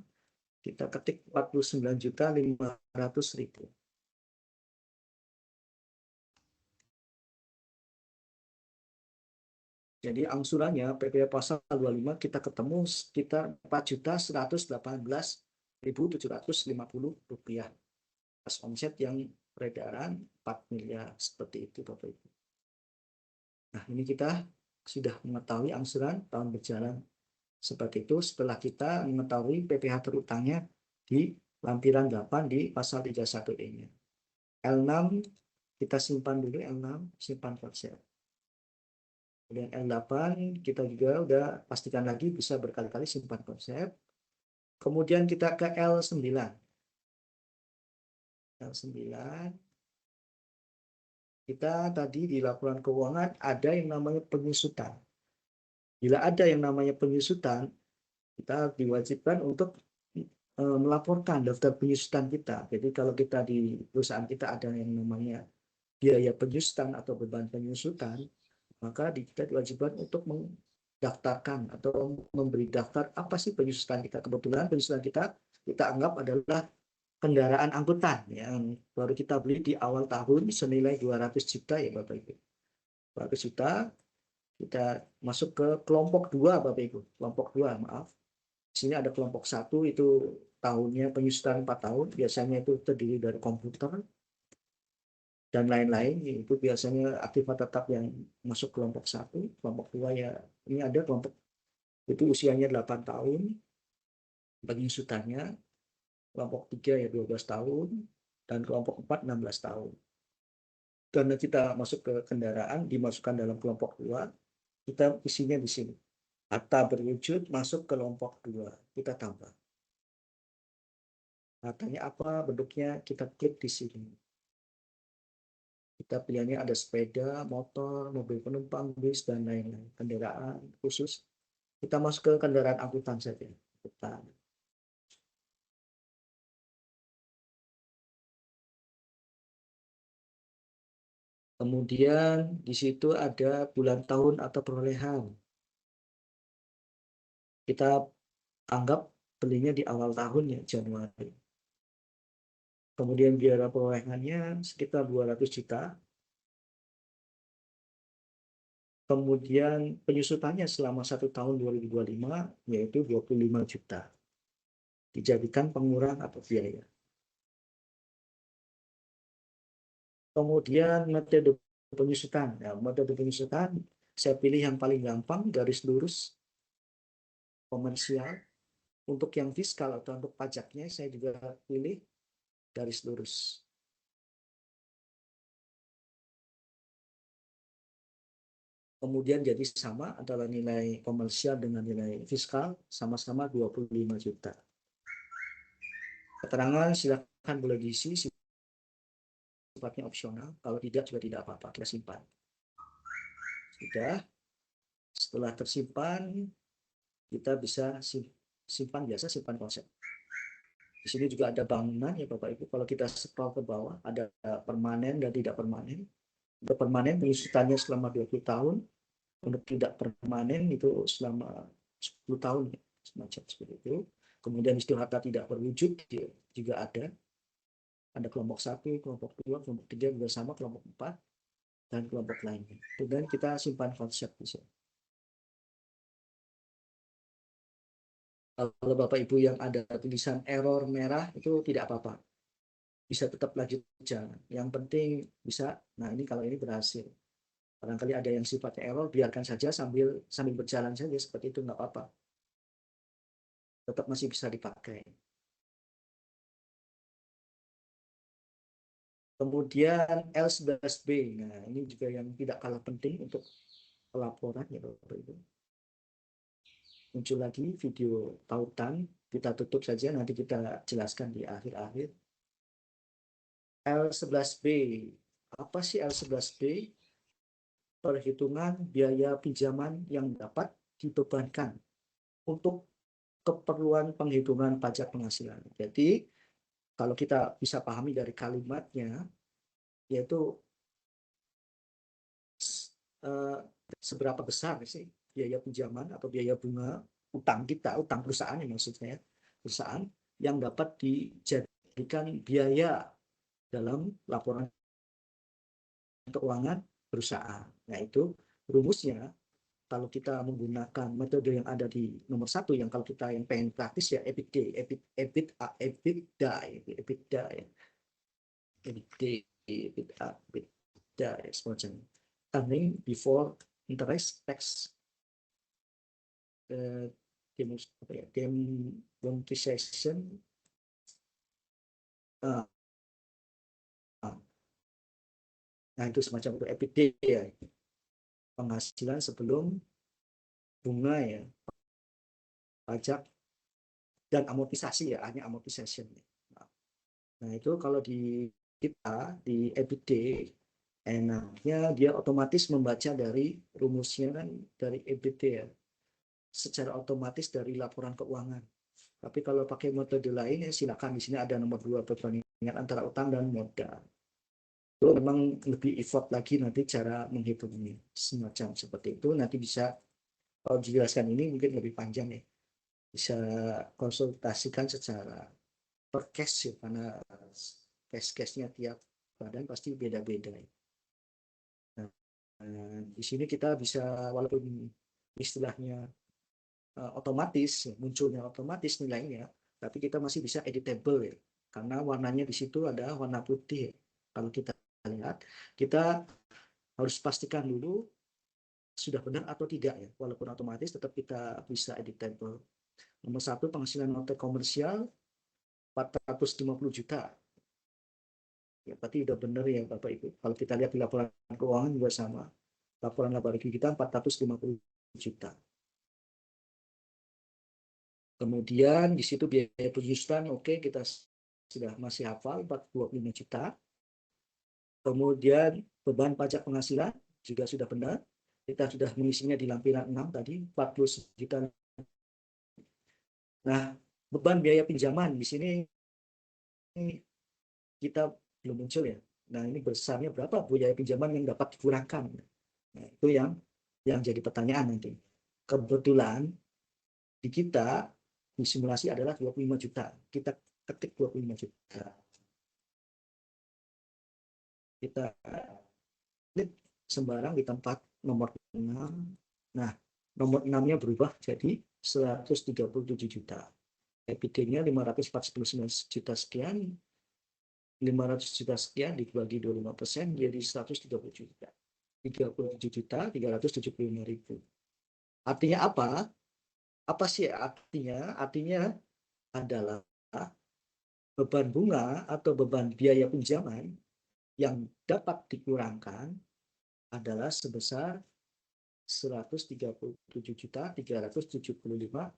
Kita ketik 49.500.000. Jadi angsurannya PPh pasal 25 kita ketemu sekitar Rp4.118.750 pas omset yang peredaran 4 miliar seperti itu Bapak Ibu. Nah, ini kita sudah mengetahui angsuran tahun berjalan seperti itu setelah kita mengetahui PPh terutangnya di lampiran 8 di pasal 31E-nya. L6 kita simpan dulu, L6 simpan konsep. Kemudian L8 kita juga udah pastikan lagi bisa berkali-kali simpan konsep. Kemudian kita ke L9. L9. Kita tadi di laporan keuangan ada yang namanya penyusutan. Bila ada yang namanya penyusutan, kita diwajibkan untuk melaporkan daftar penyusutan kita. Jadi kalau kita di perusahaan kita ada yang namanya biaya penyusutan atau beban penyusutan, maka kita diwajibkan untuk mendaftarkan atau memberi daftar apa sih penyusutan kita. Kebetulan penyusutan kita anggap adalah kendaraan angkutan yang baru kita beli di awal tahun senilai 200 juta ya Bapak Ibu. 200 juta kita masuk ke kelompok 2 Bapak Ibu. Kelompok 2, maaf. Di sini ada kelompok 1 itu tahunnya penyusutan 4 tahun, biasanya itu terdiri dari komputer dan lain-lain. Itu biasanya aktivitas tetap yang masuk kelompok 1. Kelompok 2 ya, ini ada kelompok itu usianya 8 tahun penyusutannya. Kelompok 3 ya 12 tahun, dan kelompok 4 16 tahun. Karena kita masuk ke kendaraan, dimasukkan dalam kelompok 2, kita isinya di sini. Harta berwujud masuk ke kelompok 2, kita tambah. Hartanya apa, bentuknya kita klik di sini. Kita pilihannya ada sepeda, motor, mobil penumpang, bis, dan lain-lain. Kendaraan khusus. Kita masuk ke kendaraan angkutan saja. Kita kemudian di situ ada bulan tahun atau perolehan. Kita anggap belinya di awal tahun ya, Januari. Kemudian biaya perolehannya sekitar 200 juta. Kemudian penyusutannya selama 1 tahun 2025 yaitu 25 juta. Dijadikan pengurang atau biaya. Kemudian metode penyusutan. Ya, metode penyusutan saya pilih yang paling gampang, garis lurus, komersial. Untuk yang fiskal atau untuk pajaknya saya juga pilih garis lurus. Kemudian jadi sama antara nilai komersial dengan nilai fiskal, sama-sama 25 juta. Keterangan silakan boleh diisi, sifatnya opsional. Kalau tidak juga tidak apa-apa, kita simpan. Sudah, setelah tersimpan, kita bisa simpan biasa, simpan konsep. Di sini juga ada bangunan ya Bapak Ibu. Kalau kita scroll ke bawah, ada permanen dan tidak permanen. Untuk permanen penyusutannya selama 20 tahun. Untuk tidak permanen itu selama 10 tahun. Semacam seperti itu. Kemudian itu harta tidak berwujud juga ada. Ada kelompok 1, kelompok 2, kelompok 3 juga sama, kelompok 4, dan kelompok lainnya. Kemudian kita simpan konsep di sini. Kalau Bapak Ibu yang ada tulisan error merah itu tidak apa-apa. Bisa tetap lanjut jalan. Yang penting bisa, nah ini kalau ini berhasil. Barangkali ada yang sifatnya error, biarkan saja sambil berjalan saja seperti itu, nggak apa-apa. Tetap masih bisa dipakai. Kemudian L11B, nah ini juga yang tidak kalah penting untuk pelaporan ya Bapak Ibu. Muncul lagi video tautan, kita tutup saja, nanti kita jelaskan di akhir-akhir. L11B, apa sih L11B? Perhitungan biaya pinjaman yang dapat dibebankan untuk keperluan penghitungan pajak penghasilan. Jadi kalau kita bisa pahami dari kalimatnya, yaitu seberapa besar sih biaya pinjaman atau biaya bunga utang kita, utang perusahaan yang maksudnya, perusahaan yang dapat dijadikan biaya dalam laporan keuangan perusahaan. Nah itu rumusnya kalau kita menggunakan metode yang ada di nomor 1, yang kalau kita yang pengen praktis ya EBITDA, EBITDA, EBITDA ya, EBITDA ya, semacam earning before interest tax, demonetization, nah itu semacam itu EBITDA ya, penghasilan sebelum bunga ya, pajak dan amortisasi ya, hanya amortisation. Nah, itu kalau di kita, di EBD, enaknya dia otomatis membaca dari rumusnya kan dari EBD ya, secara otomatis dari laporan keuangan. Tapi kalau pakai metode lain ya silakan, di sini ada nomor 2 perbandingan antara utang dan modal. Itu memang lebih effort lagi nanti cara menghitungnya. Semacam seperti itu nanti bisa, kalau dijelaskan ini mungkin lebih panjang ya. Bisa konsultasikan secara per case ya, karena case-case-nya tiap badan pasti beda-beda. Nah, di sini kita bisa, walaupun istilahnya otomatis, munculnya otomatis nilainya, tapi kita masih bisa editable ya, karena warnanya di situ ada warna putih ya. Kalau kita lihat, kita harus pastikan dulu sudah benar atau tidak ya, walaupun otomatis tetap kita bisa editable. Nomor satu, penghasilan non komersial 450 juta. Ya, berarti udah benar ya Bapak Ibu. Kalau kita lihat di laporan keuangan juga sama. Laporan laba rugi kita 450 juta. Kemudian di situ biaya penyusutan, oke, kita sudah masih hafal 425 juta. Kemudian beban pajak penghasilan juga sudah benar. Kita sudah mengisinya di lampiran 6 tadi, 40 juta. Nah, beban biaya pinjaman di sini kita belum muncul ya. Nah, ini besarnya berapa biaya pinjaman yang dapat dikurangkan? Nah, itu yang jadi pertanyaan nanti. Kebetulan di kita di simulasi adalah 25 juta. Kita ketik 25 juta. Kita klik sembarang di tempat nomor 6. Nah, nomor 6-nya berubah jadi 137 juta. EBITDA-nya 549 juta sekian, 500 juta sekian dibagi 25% jadi 130 juta. 37 juta 375 ribu. Artinya apa? Apa sih artinya? Artinya adalah beban bunga atau beban biaya pinjaman yang dapat dikurangkan adalah sebesar 137 juta 375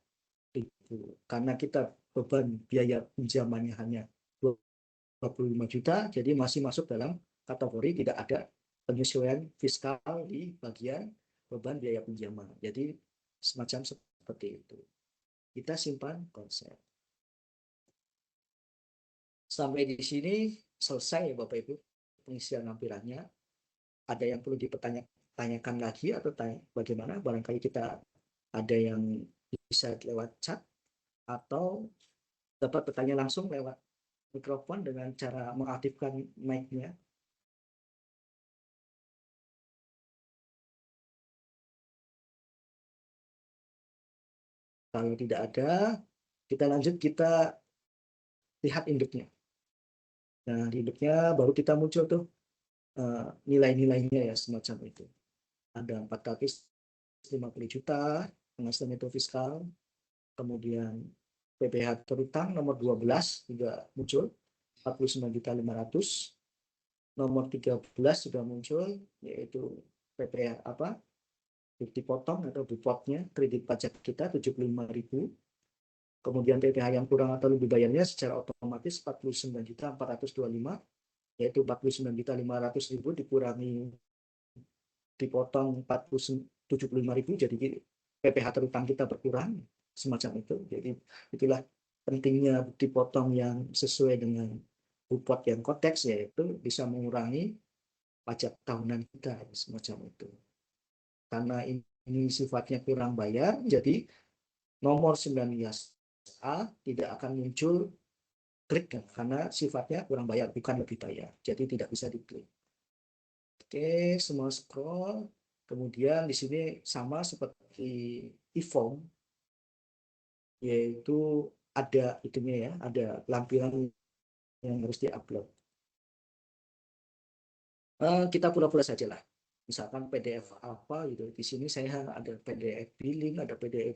ribu. Karena kita beban biaya pinjamannya hanya 25 juta, jadi masih masuk dalam kategori tidak ada penyesuaian fiskal di bagian beban biaya pinjaman. Jadi semacam seperti itu. Kita simpan konsep. Sampai di sini selesai ya Bapak Ibu pengisian lampirannya. Ada yang perlu dipertanyakan lagi atau bagaimana? Barangkali kita ada yang bisa lewat chat atau dapat bertanya langsung lewat mikrofon dengan cara mengaktifkan mic-nya. Kalau tidak ada, kita lanjut, kita lihat induknya. Nah, di induknya baru kita muncul tuh nilai-nilainya ya semacam itu. Ada 450 juta penghasilan neto fiskal, kemudian PPh terutang nomor 12 juga muncul 49.500, nomor 13 sudah muncul yaitu PPh apa dipotong atau bupotnya kredit pajak kita 75.000, kemudian PPh yang kurang atau lebih bayarnya secara otomatis 49.425, yaitu 49.500.000 dikurangi dipotong 75.000, jadi PPh terutang kita berkurang semacam itu. Jadi itulah pentingnya bukti potong yang sesuai dengan bupot yang konteks, yaitu bisa mengurangi pajak tahunan kita semacam itu. Karena ini sifatnya kurang bayar, jadi nomor 19A tidak akan muncul klik karena sifatnya kurang bayar, bukan lebih bayar. Jadi tidak bisa diklik. Oke, semua scroll. Kemudian di sini sama seperti e-form, yaitu ada itunya ya, ada lampiran yang harus diupload. Kita pura-pura saja lah. Misalkan PDF apa gitu. Di sini saya ada PDF billing, ada PDF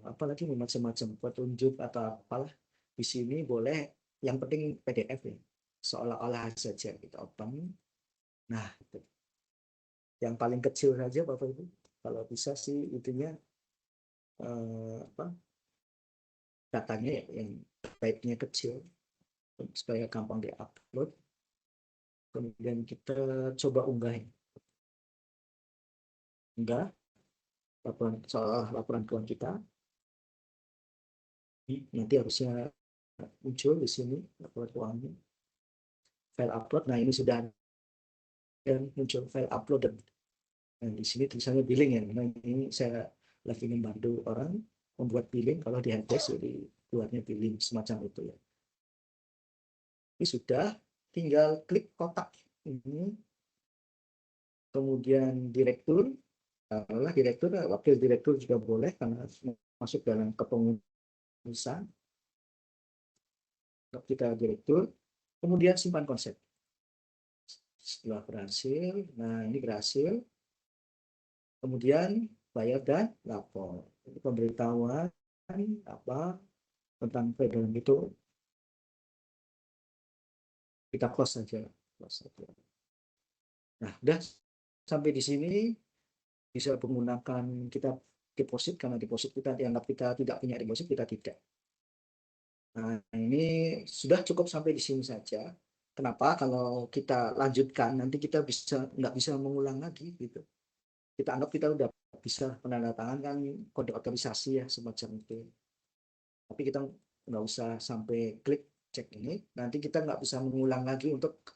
apalagi macam-macam petunjuk atau apalah. Di sini boleh, yang penting PDF ya. Seolah-olah saja kita open. Nah, itu. Yang paling kecil saja Bapak Ibu. Kalau bisa sih itunya apa datanya ya, yang baiknya kecil. supaya gampang diupload. Kemudian kita coba unggah laporan keuangan kita. Nanti harusnya muncul di sini laporan keuangannya, file upload. Nah ini sudah muncul file upload, dan di sini tulisannya billing ya. Nah ini saya lagi membantu orang membuat billing. Kalau di helpdesk jadi buatnya billing semacam itu ya. Ini sudah, tinggal klik kotak ini, kemudian direktur. Nah, direktur, wakil direktur juga boleh karena masuk dalam kepengurusan. Kita direktur, kemudian simpan konsep. Setelah berhasil, nah ini berhasil, kemudian bayar dan lapor. Ini pemberitahuan apa tentang pedoman itu kita close saja. Nah, udah sampai di sini bisa menggunakan kita deposit, karena deposit kita dianggap kita tidak punya deposit, kita tidak. Nah, ini sudah cukup sampai di sini saja. Kenapa? Kalau kita lanjutkan nanti kita nggak bisa mengulang lagi gitu. Kita anggap kita udah bisa menandatangani kode otorisasi ya semacam itu. Tapi kita nggak usah sampai klik cek ini. Nanti kita nggak bisa mengulang lagi untuk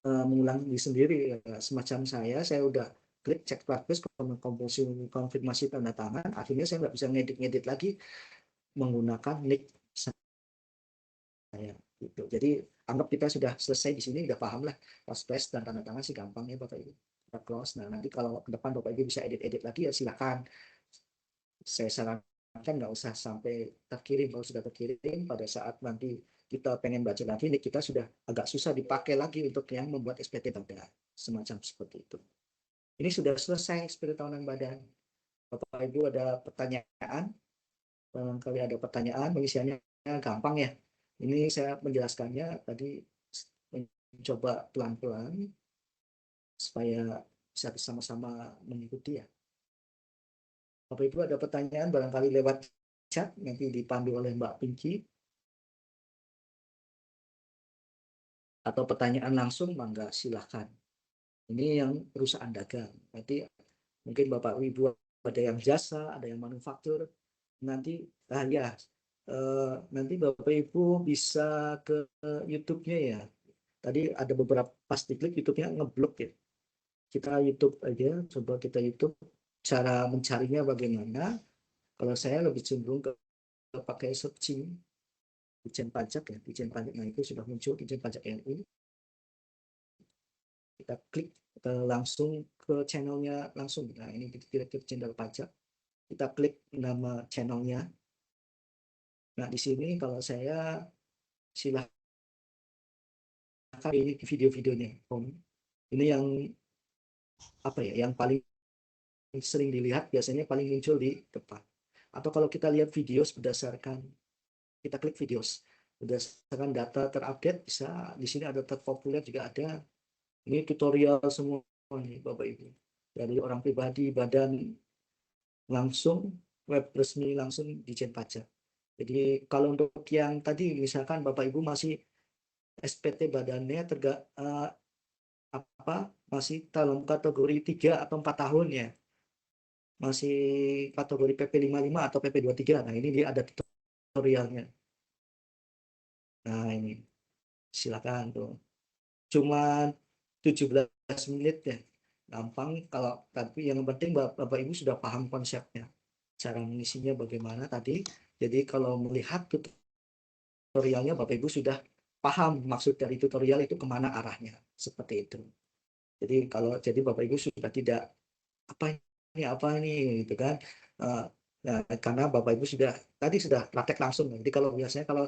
mengulang diri sendiri ya. Semacam saya udah klik cek progress, konfirmasi tanda tangan, akhirnya saya nggak bisa ngedit lagi menggunakan nick saya gitu. Jadi anggap kita sudah selesai di sini, udah paham lah pas dan tanda tangan sih gampang ya Bapak Ibu. Kita close. Nah nanti kalau ke depan Bapak Ibu bisa edit lagi ya silakan. Saya sarankan nggak usah sampai terkirim. Kalau sudah terkirim pada saat nanti kita pengen baca lagi, nick kita sudah agak susah dipakai lagi untuk yang membuat SPT badan semacam seperti itu. Ini sudah selesai SPT tahunan badan. Bapak Ibu ada pertanyaan? Barangkali ada pertanyaan, pengisiannya gampang ya. Ini saya menjelaskannya tadi mencoba pelan-pelan supaya bisa bersama-sama mengikuti ya. Bapak Ibu ada pertanyaan barangkali lewat chat nanti dipandu oleh Mbak Pinky, atau pertanyaan langsung mangga silahkan. Ini yang perusahaan dagang. Nanti mungkin Bapak Ibu ada yang jasa, ada yang manufaktur. Nanti nanti Bapak Ibu bisa ke YouTube-nya ya. Tadi ada beberapa pas diklik YouTube-nya ngeblok ya. Kita YouTube aja, coba kita YouTube. Cara mencarinya bagaimana? Kalau saya lebih cenderung ke pakai searching Ditjen Pajak ya, Ditjen Pajak. Nah itu sudah muncul Ditjen Pajak RI. Kita klik langsung ke channelnya langsung. Nah ini Direktur Jenderal Pajak. Kita klik nama channelnya. Nah di sini kalau saya silahkan ini video-videonya. Ini yang apa ya? Yang paling sering dilihat biasanya paling muncul di depan. Atau kalau kita lihat video berdasarkan kita klik videos berdasarkan data terupdate, bisa di sini ada terpopuler juga ada. Ini tutorial semua nih Bapak Ibu, dari orang pribadi, badan, langsung web resmi, langsung Ditjen Pajak. Jadi kalau untuk yang tadi misalkan Bapak Ibu masih SPT badannya masih dalam kategori 3 atau 4 tahun ya, masih kategori PP 55 atau PP 23. Nah ini dia ada tutorialnya. Nah ini silakan tuh, cuma 17 menit ya, gampang. Kalau tapi yang penting Bapak Ibu sudah paham konsepnya, cara mengisinya bagaimana tadi. Jadi kalau melihat tutorialnya Bapak Ibu sudah paham maksud dari tutorial itu kemana arahnya, seperti itu. Jadi Bapak Ibu sudah tidak apa ini gitu kan. Nah, karena Bapak Ibu sudah praktek langsung. Jadi kalau biasanya kalau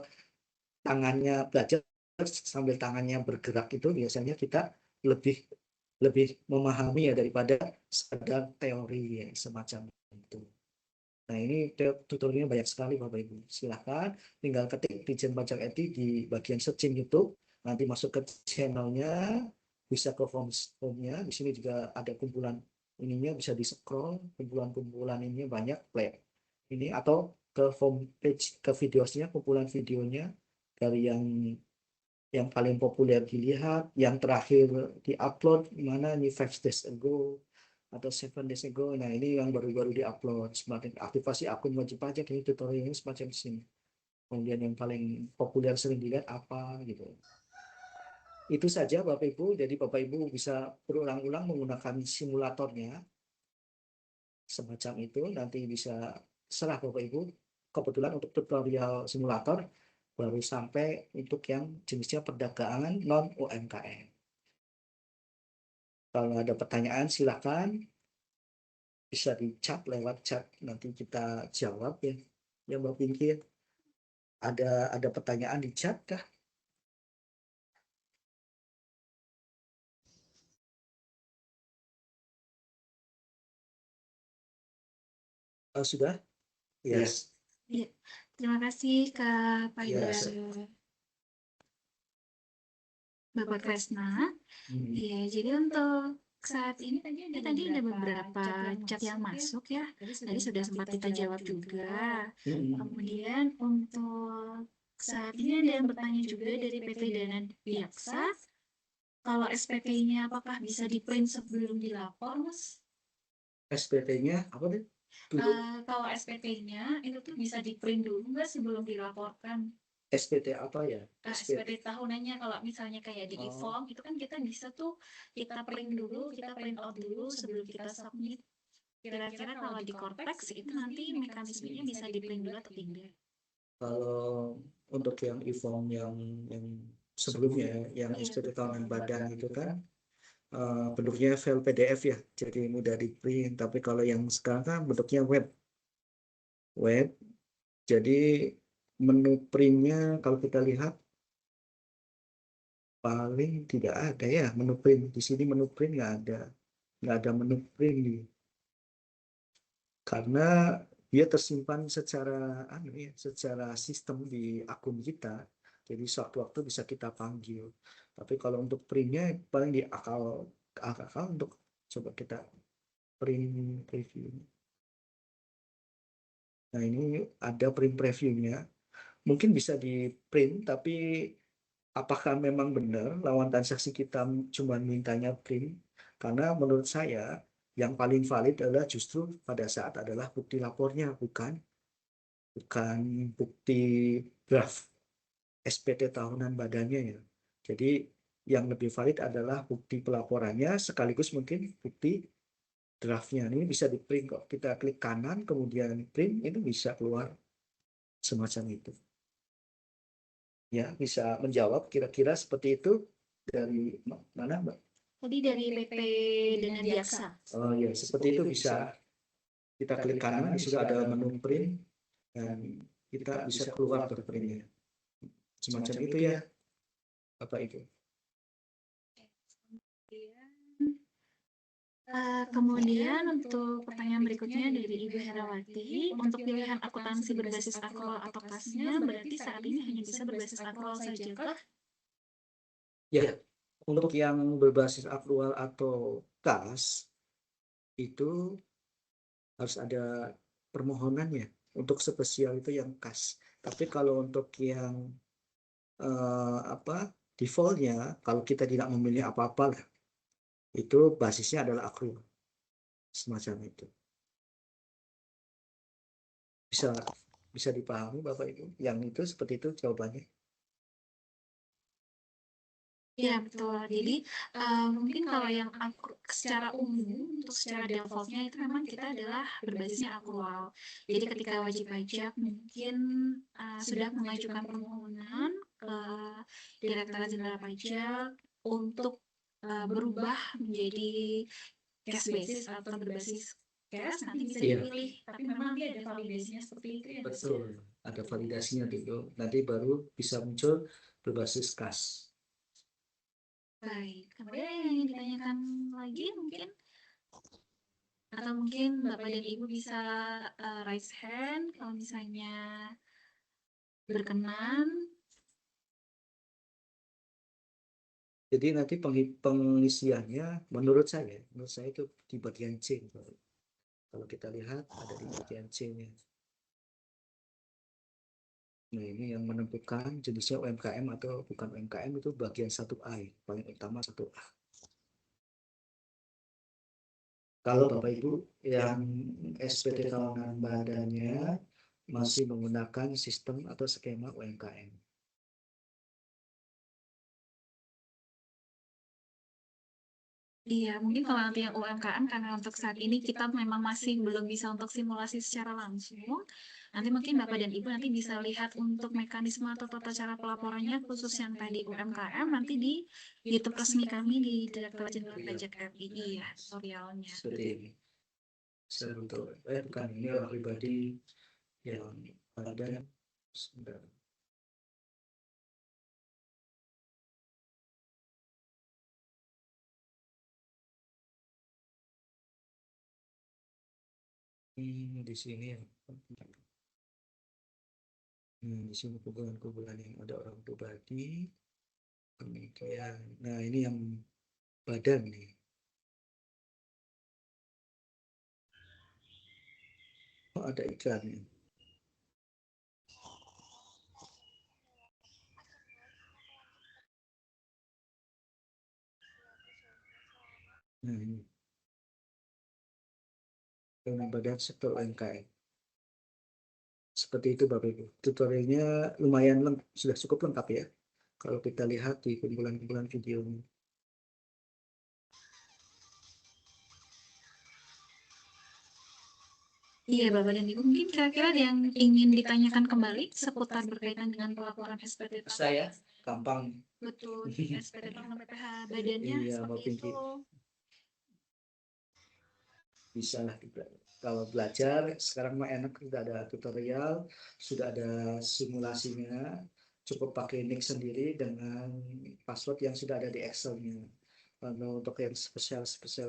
tangannya belajar sambil tangannya bergerak itu biasanya kita lebih lebih memahami ya daripada sekadar teori ya, semacam itu. Nah ini tutorialnya banyak sekali Bapak Ibu. Silahkan tinggal ketik Ditjen Pajak RI di bagian searching YouTube, nanti masuk ke channelnya, bisa ke form-nya. Di sini juga ada kumpulan ininya, bisa di scroll kumpulan-kumpulan ini banyak play ini, atau ke form page, ke videonya, kumpulan videonya dari yang paling populer dilihat, yang terakhir diupload mana ini 5 days ago atau 7 days ago. Nah ini yang baru-baru diupload. Semakin aktivasi akun wajib pajak ini tutorialnya semacam sini. Kemudian yang paling populer sering dilihat apa gitu. Itu saja Bapak Ibu. Jadi Bapak Ibu bisa berulang-ulang menggunakan simulatornya semacam itu. Nanti bisa serah Bapak Ibu. Kebetulan untuk tutorial simulator baru sampai untuk yang jenisnya perdagangan non UMKM. Kalau ada pertanyaan silakan bisa di chat lewat chat nanti kita jawab ya. Ya Mbak Pinky, ada pertanyaan di chat kah? Oh, sudah? Yes. Ya, terima kasih Kak Yes. Bapak Kresna. Iya, jadi untuk saat ini tadi ada beberapa chat yang masuk ya. Tadi sudah sempat kita jawab juga. Kemudian untuk saat ini ada yang bertanya juga dari PT Dana Diaksa. Kalau SPT-nya apakah bisa di-print sebelum dilapor, Mas? SPT-nya apa deh? Kalau SPT-nya itu tuh bisa di-print dulu nggak sebelum dilaporkan? SPT apa ya? SPT tahunannya kalau misalnya kayak di e-form itu kan kita bisa tuh kita print dulu, kita print out dulu sebelum kita submit. Kira-kira kalau di Cortex itu nanti mekanismenya bisa di print dulu atau tidak? Kalau untuk yang e-form yang sebelumnya, yang SPT tahunan badan itu kan bentuknya file PDF ya, jadi mudah di print. Tapi kalau yang sekarang kan bentuknya web. Jadi menu printnya kalau kita lihat paling tidak ada ya menu print di sini. Menu print nggak ada menu print karena dia tersimpan secara sistem di akun kita. Jadi sewaktu-waktu bisa kita panggil. Tapi kalau untuk printnya paling di akal untuk coba kita print preview. Nah ini ada print previewnya. Mungkin bisa di print, tapi apakah memang benar lawan transaksi kita cuma mintanya print? Karena menurut saya yang paling valid adalah justru pada saat adalah bukti lapornya, bukan bukti draft SPT tahunan badannya ya. Jadi yang lebih valid adalah bukti pelaporannya sekaligus mungkin bukti draftnya. Ini bisa di print kok. Kita klik kanan kemudian print itu bisa keluar semacam itu. Ya, bisa menjawab kira-kira seperti itu dari mana, Mbak? Tadi dari PT Dana Diaksa. Oh ya, seperti itu bisa. Kita klik kanan, di situ ada menu print dan kita bisa keluar ke printnya. Semacam itu ya, Bapak Ibu. Kemudian untuk pertanyaan berikutnya dari Ibu Herawati, untuk pilihan akuntansi berbasis akrual atau kasnya berarti saat ini hanya bisa berbasis akrual saja kah? Ya, untuk yang berbasis akrual atau kas itu harus ada permohonannya. Untuk spesial itu yang kas. Tapi kalau untuk yang defaultnya, kalau kita tidak memilih apa-apa lah, itu basisnya adalah akrual. Semacam itu. Bisa dipahami Bapak Ibu? Yang itu seperti itu jawabannya. Ya betul. Jadi mungkin kalau yang secara umum untuk secara defaultnya itu memang kita adalah berbasisnya akrual. Jadi ketika wajib pajak mungkin sudah mengajukan permohonan ke Direktorat Jenderal Pajak untuk berubah menjadi cash basis atau berbasis cash nanti bisa dipilih. Tapi memang dia ada validasinya seperti itu ya. Betul, ada validasinya dulu. Nanti baru bisa muncul berbasis kas. Baik, kemudian yang ingin ditanyakan lagi mungkin atau mungkin Bapak dan Ibu bisa raise hand kalau misalnya berkenan. Jadi nanti pengisiannya menurut saya itu di bagian C. Kalau kita lihat ada di bagian C-nya. Nah, ini yang menentukan jenisnya UMKM atau bukan UMKM itu bagian 1A, paling utama 1A. Kalau Bapak Ibu yang SPT tahunan badannya masih menggunakan sistem atau skema UMKM. Iya, mungkin kalau nanti yang UMKM, karena untuk saat ini kita memang masih belum bisa untuk simulasi secara langsung. Nanti mungkin Bapak dan Ibu nanti bisa lihat untuk mekanisme atau tata cara pelaporannya khusus yang tadi UMKM nanti di YouTube resmi kami di Direktorat Jenderal Pajak RI ya, tutorialnya. Seperti ini. Untuk bukan ini orang pribadi yang badan sebentar. Di sini ya. Di sini kumpulan-kumpulan yang ada orang pribadi, kemudian, nah ini yang badan nih. Oh, ada iklannya. Nah, ini badan sektor UMKM. Seperti itu Bapak Ibu. Tutorialnya lumayan sudah cukup lengkap ya. Kalau kita lihat di kumpulan-kumpulan video ini. Iya, Bapak dan Ibu, mungkin kira-kira ada yang ingin ditanyakan kembali seputar berkaitan dengan pelaporan SPT tahunan. Saya gampang. Betul, SPT tahunan PPH badannya Iya, Mbak seperti Pinky. itu. Bisa lah kalau belajar sekarang mah enak, sudah ada tutorial, sudah ada simulasinya, cukup pakai nick sendiri dengan password yang sudah ada di Excel-nya. Kalau untuk yang spesial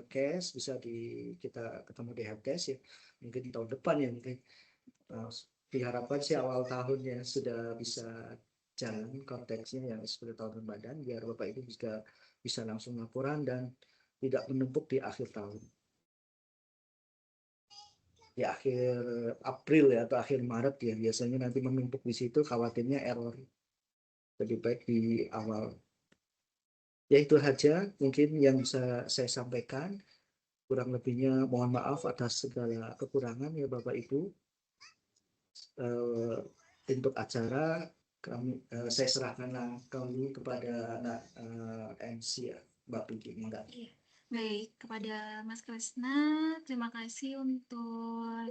case bisa kita ketemu di helpdesk ya, mungkin tahun depan ya mungkin. Diharapkan sih awal tahunnya sudah bisa jalan konteksnya yang seperti tahun badan, biar Bapak Ibu juga bisa langsung laporan dan tidak menumpuk di akhir tahun. Di akhir April ya atau akhir Maret ya, biasanya nanti menumpuk di situ, khawatirnya error. Lebih baik di awal. Ya itu saja mungkin yang bisa saya sampaikan. Kurang lebihnya mohon maaf atas segala kekurangan ya Bapak Ibu. Untuk acara kami saya serahkan kami kepada MC ya, Mbak Pinky. Enggak. Iya. Baik, kepada Mas Krisna, terima kasih untuk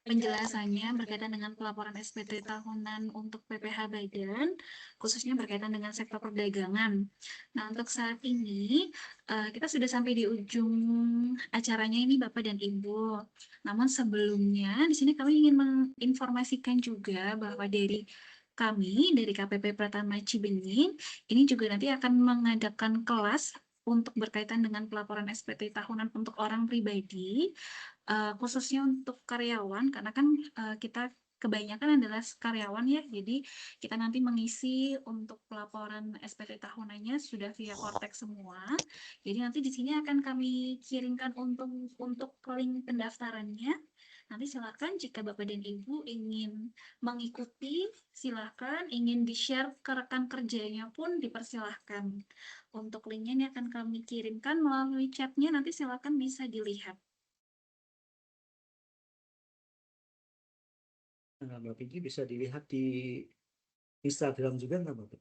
penjelasannya berkaitan dengan pelaporan SPT tahunan untuk PPH Badan, khususnya berkaitan dengan sektor perdagangan. Nah, untuk saat ini, kita sudah sampai di ujung acaranya ini, Bapak dan Ibu. Namun sebelumnya, di sini kami ingin menginformasikan juga bahwa dari KPP Pratama Cibenying, ini juga nanti akan mengadakan kelas untuk berkaitan dengan pelaporan SPT tahunan untuk orang pribadi, khususnya untuk karyawan, karena kan kita kebanyakan adalah karyawan ya, jadi kita nanti mengisi untuk pelaporan SPT tahunannya sudah via Cortex semua. Jadi nanti di sini akan kami kirimkan untuk link pendaftarannya. Nanti silakan jika Bapak dan Ibu ingin mengikuti, silakan. Ingin di-share ke rekan kerjanya pun dipersilahkan. Untuk linknya ini akan kami kirimkan melalui chatnya, nanti silakan bisa dilihat. Nah, Mbak Pinky bisa dilihat di Instagram juga nggak Bapak?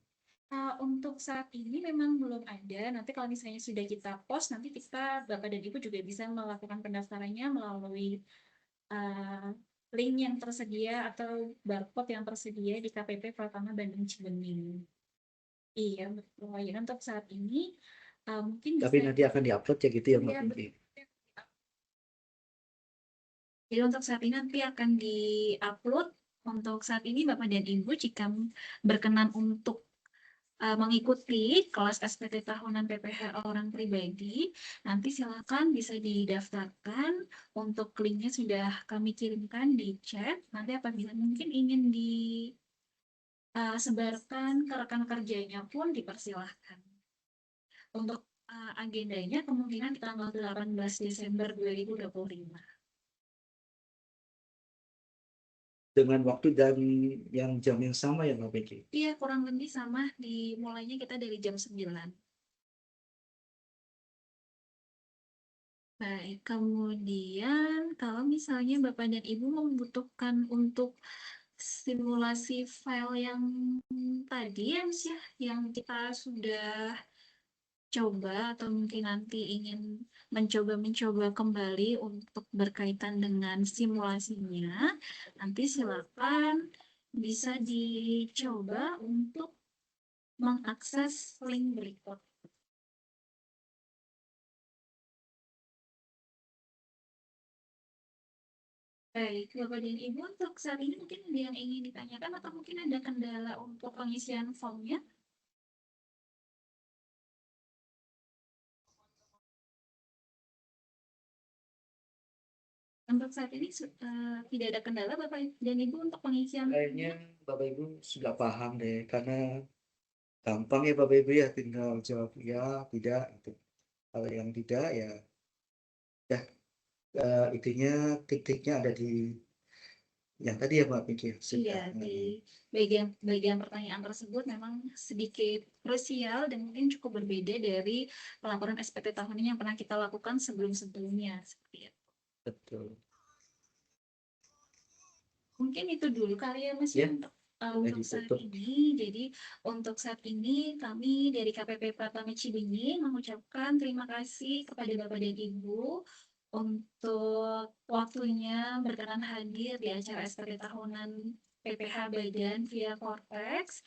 Untuk saat ini memang belum ada. Nanti kalau misalnya sudah kita post, nanti Bapak dan Ibu juga bisa melakukan pendaftarannya melalui uh, link yang tersedia atau barcode yang tersedia di KPP Pratama Bandung Cibenying. Iya, betul. Ya, untuk saat ini mungkin Tapi bisa. nanti akan diupload ya gitu ya Mbak Iya, Pinky. Jadi untuk saat ini nanti akan di-upload. Untuk saat ini Bapak dan Ibu jika berkenan untuk mengikuti kelas SPT tahunan PPH orang pribadi, nanti silakan bisa didaftarkan. Untuk linknya sudah kami kirimkan di chat. Nanti apabila mungkin ingin disebarkan ke rekan kerjanya pun dipersilahkan. Untuk agendanya kemungkinan di tanggal 18 Desember 2025. dengan waktu dan yang jam yang sama ya Mbak Peggy? Iya, kurang lebih sama, dimulainya kita dari jam 9. Baik, kemudian kalau misalnya Bapak dan Ibu membutuhkan untuk simulasi file yang tadi ya, Mas, ya, yang kita sudah coba atau mungkin nanti ingin mencoba kembali untuk berkaitan dengan simulasinya, nanti silakan bisa dicoba untuk mengakses link berikut. Baik, Bapak dan Ibu, untuk saat ini mungkin ada yang ingin ditanyakan atau mungkin ada kendala untuk pengisian formnya? Untuk saat ini tidak ada kendala Bapak dan Ibu untuk pengisian Kayaknya Bapak Ibu sudah paham deh, karena gampang ya Bapak Ibu ya, tinggal jawab ya, tidak gitu. Kalau yang tidak ya, ya intinya titiknya ada di yang tadi ya Mbak Vicky. Iya, di bagian pertanyaan tersebut memang sedikit krusial dan mungkin cukup berbeda dari pelaporan SPT tahun ini yang pernah kita lakukan sebelum-sebelumnya. Seperti itu. Betul. Mungkin itu dulu kali ya Mas Ya, ya untuk saat ditutup. ini. Jadi untuk saat ini kami dari KPP Pratama Cibenying mengucapkan terima kasih kepada Bapak dan Ibu untuk waktunya berkenan hadir di acara SPT tahunan PPH Badan via Cortex.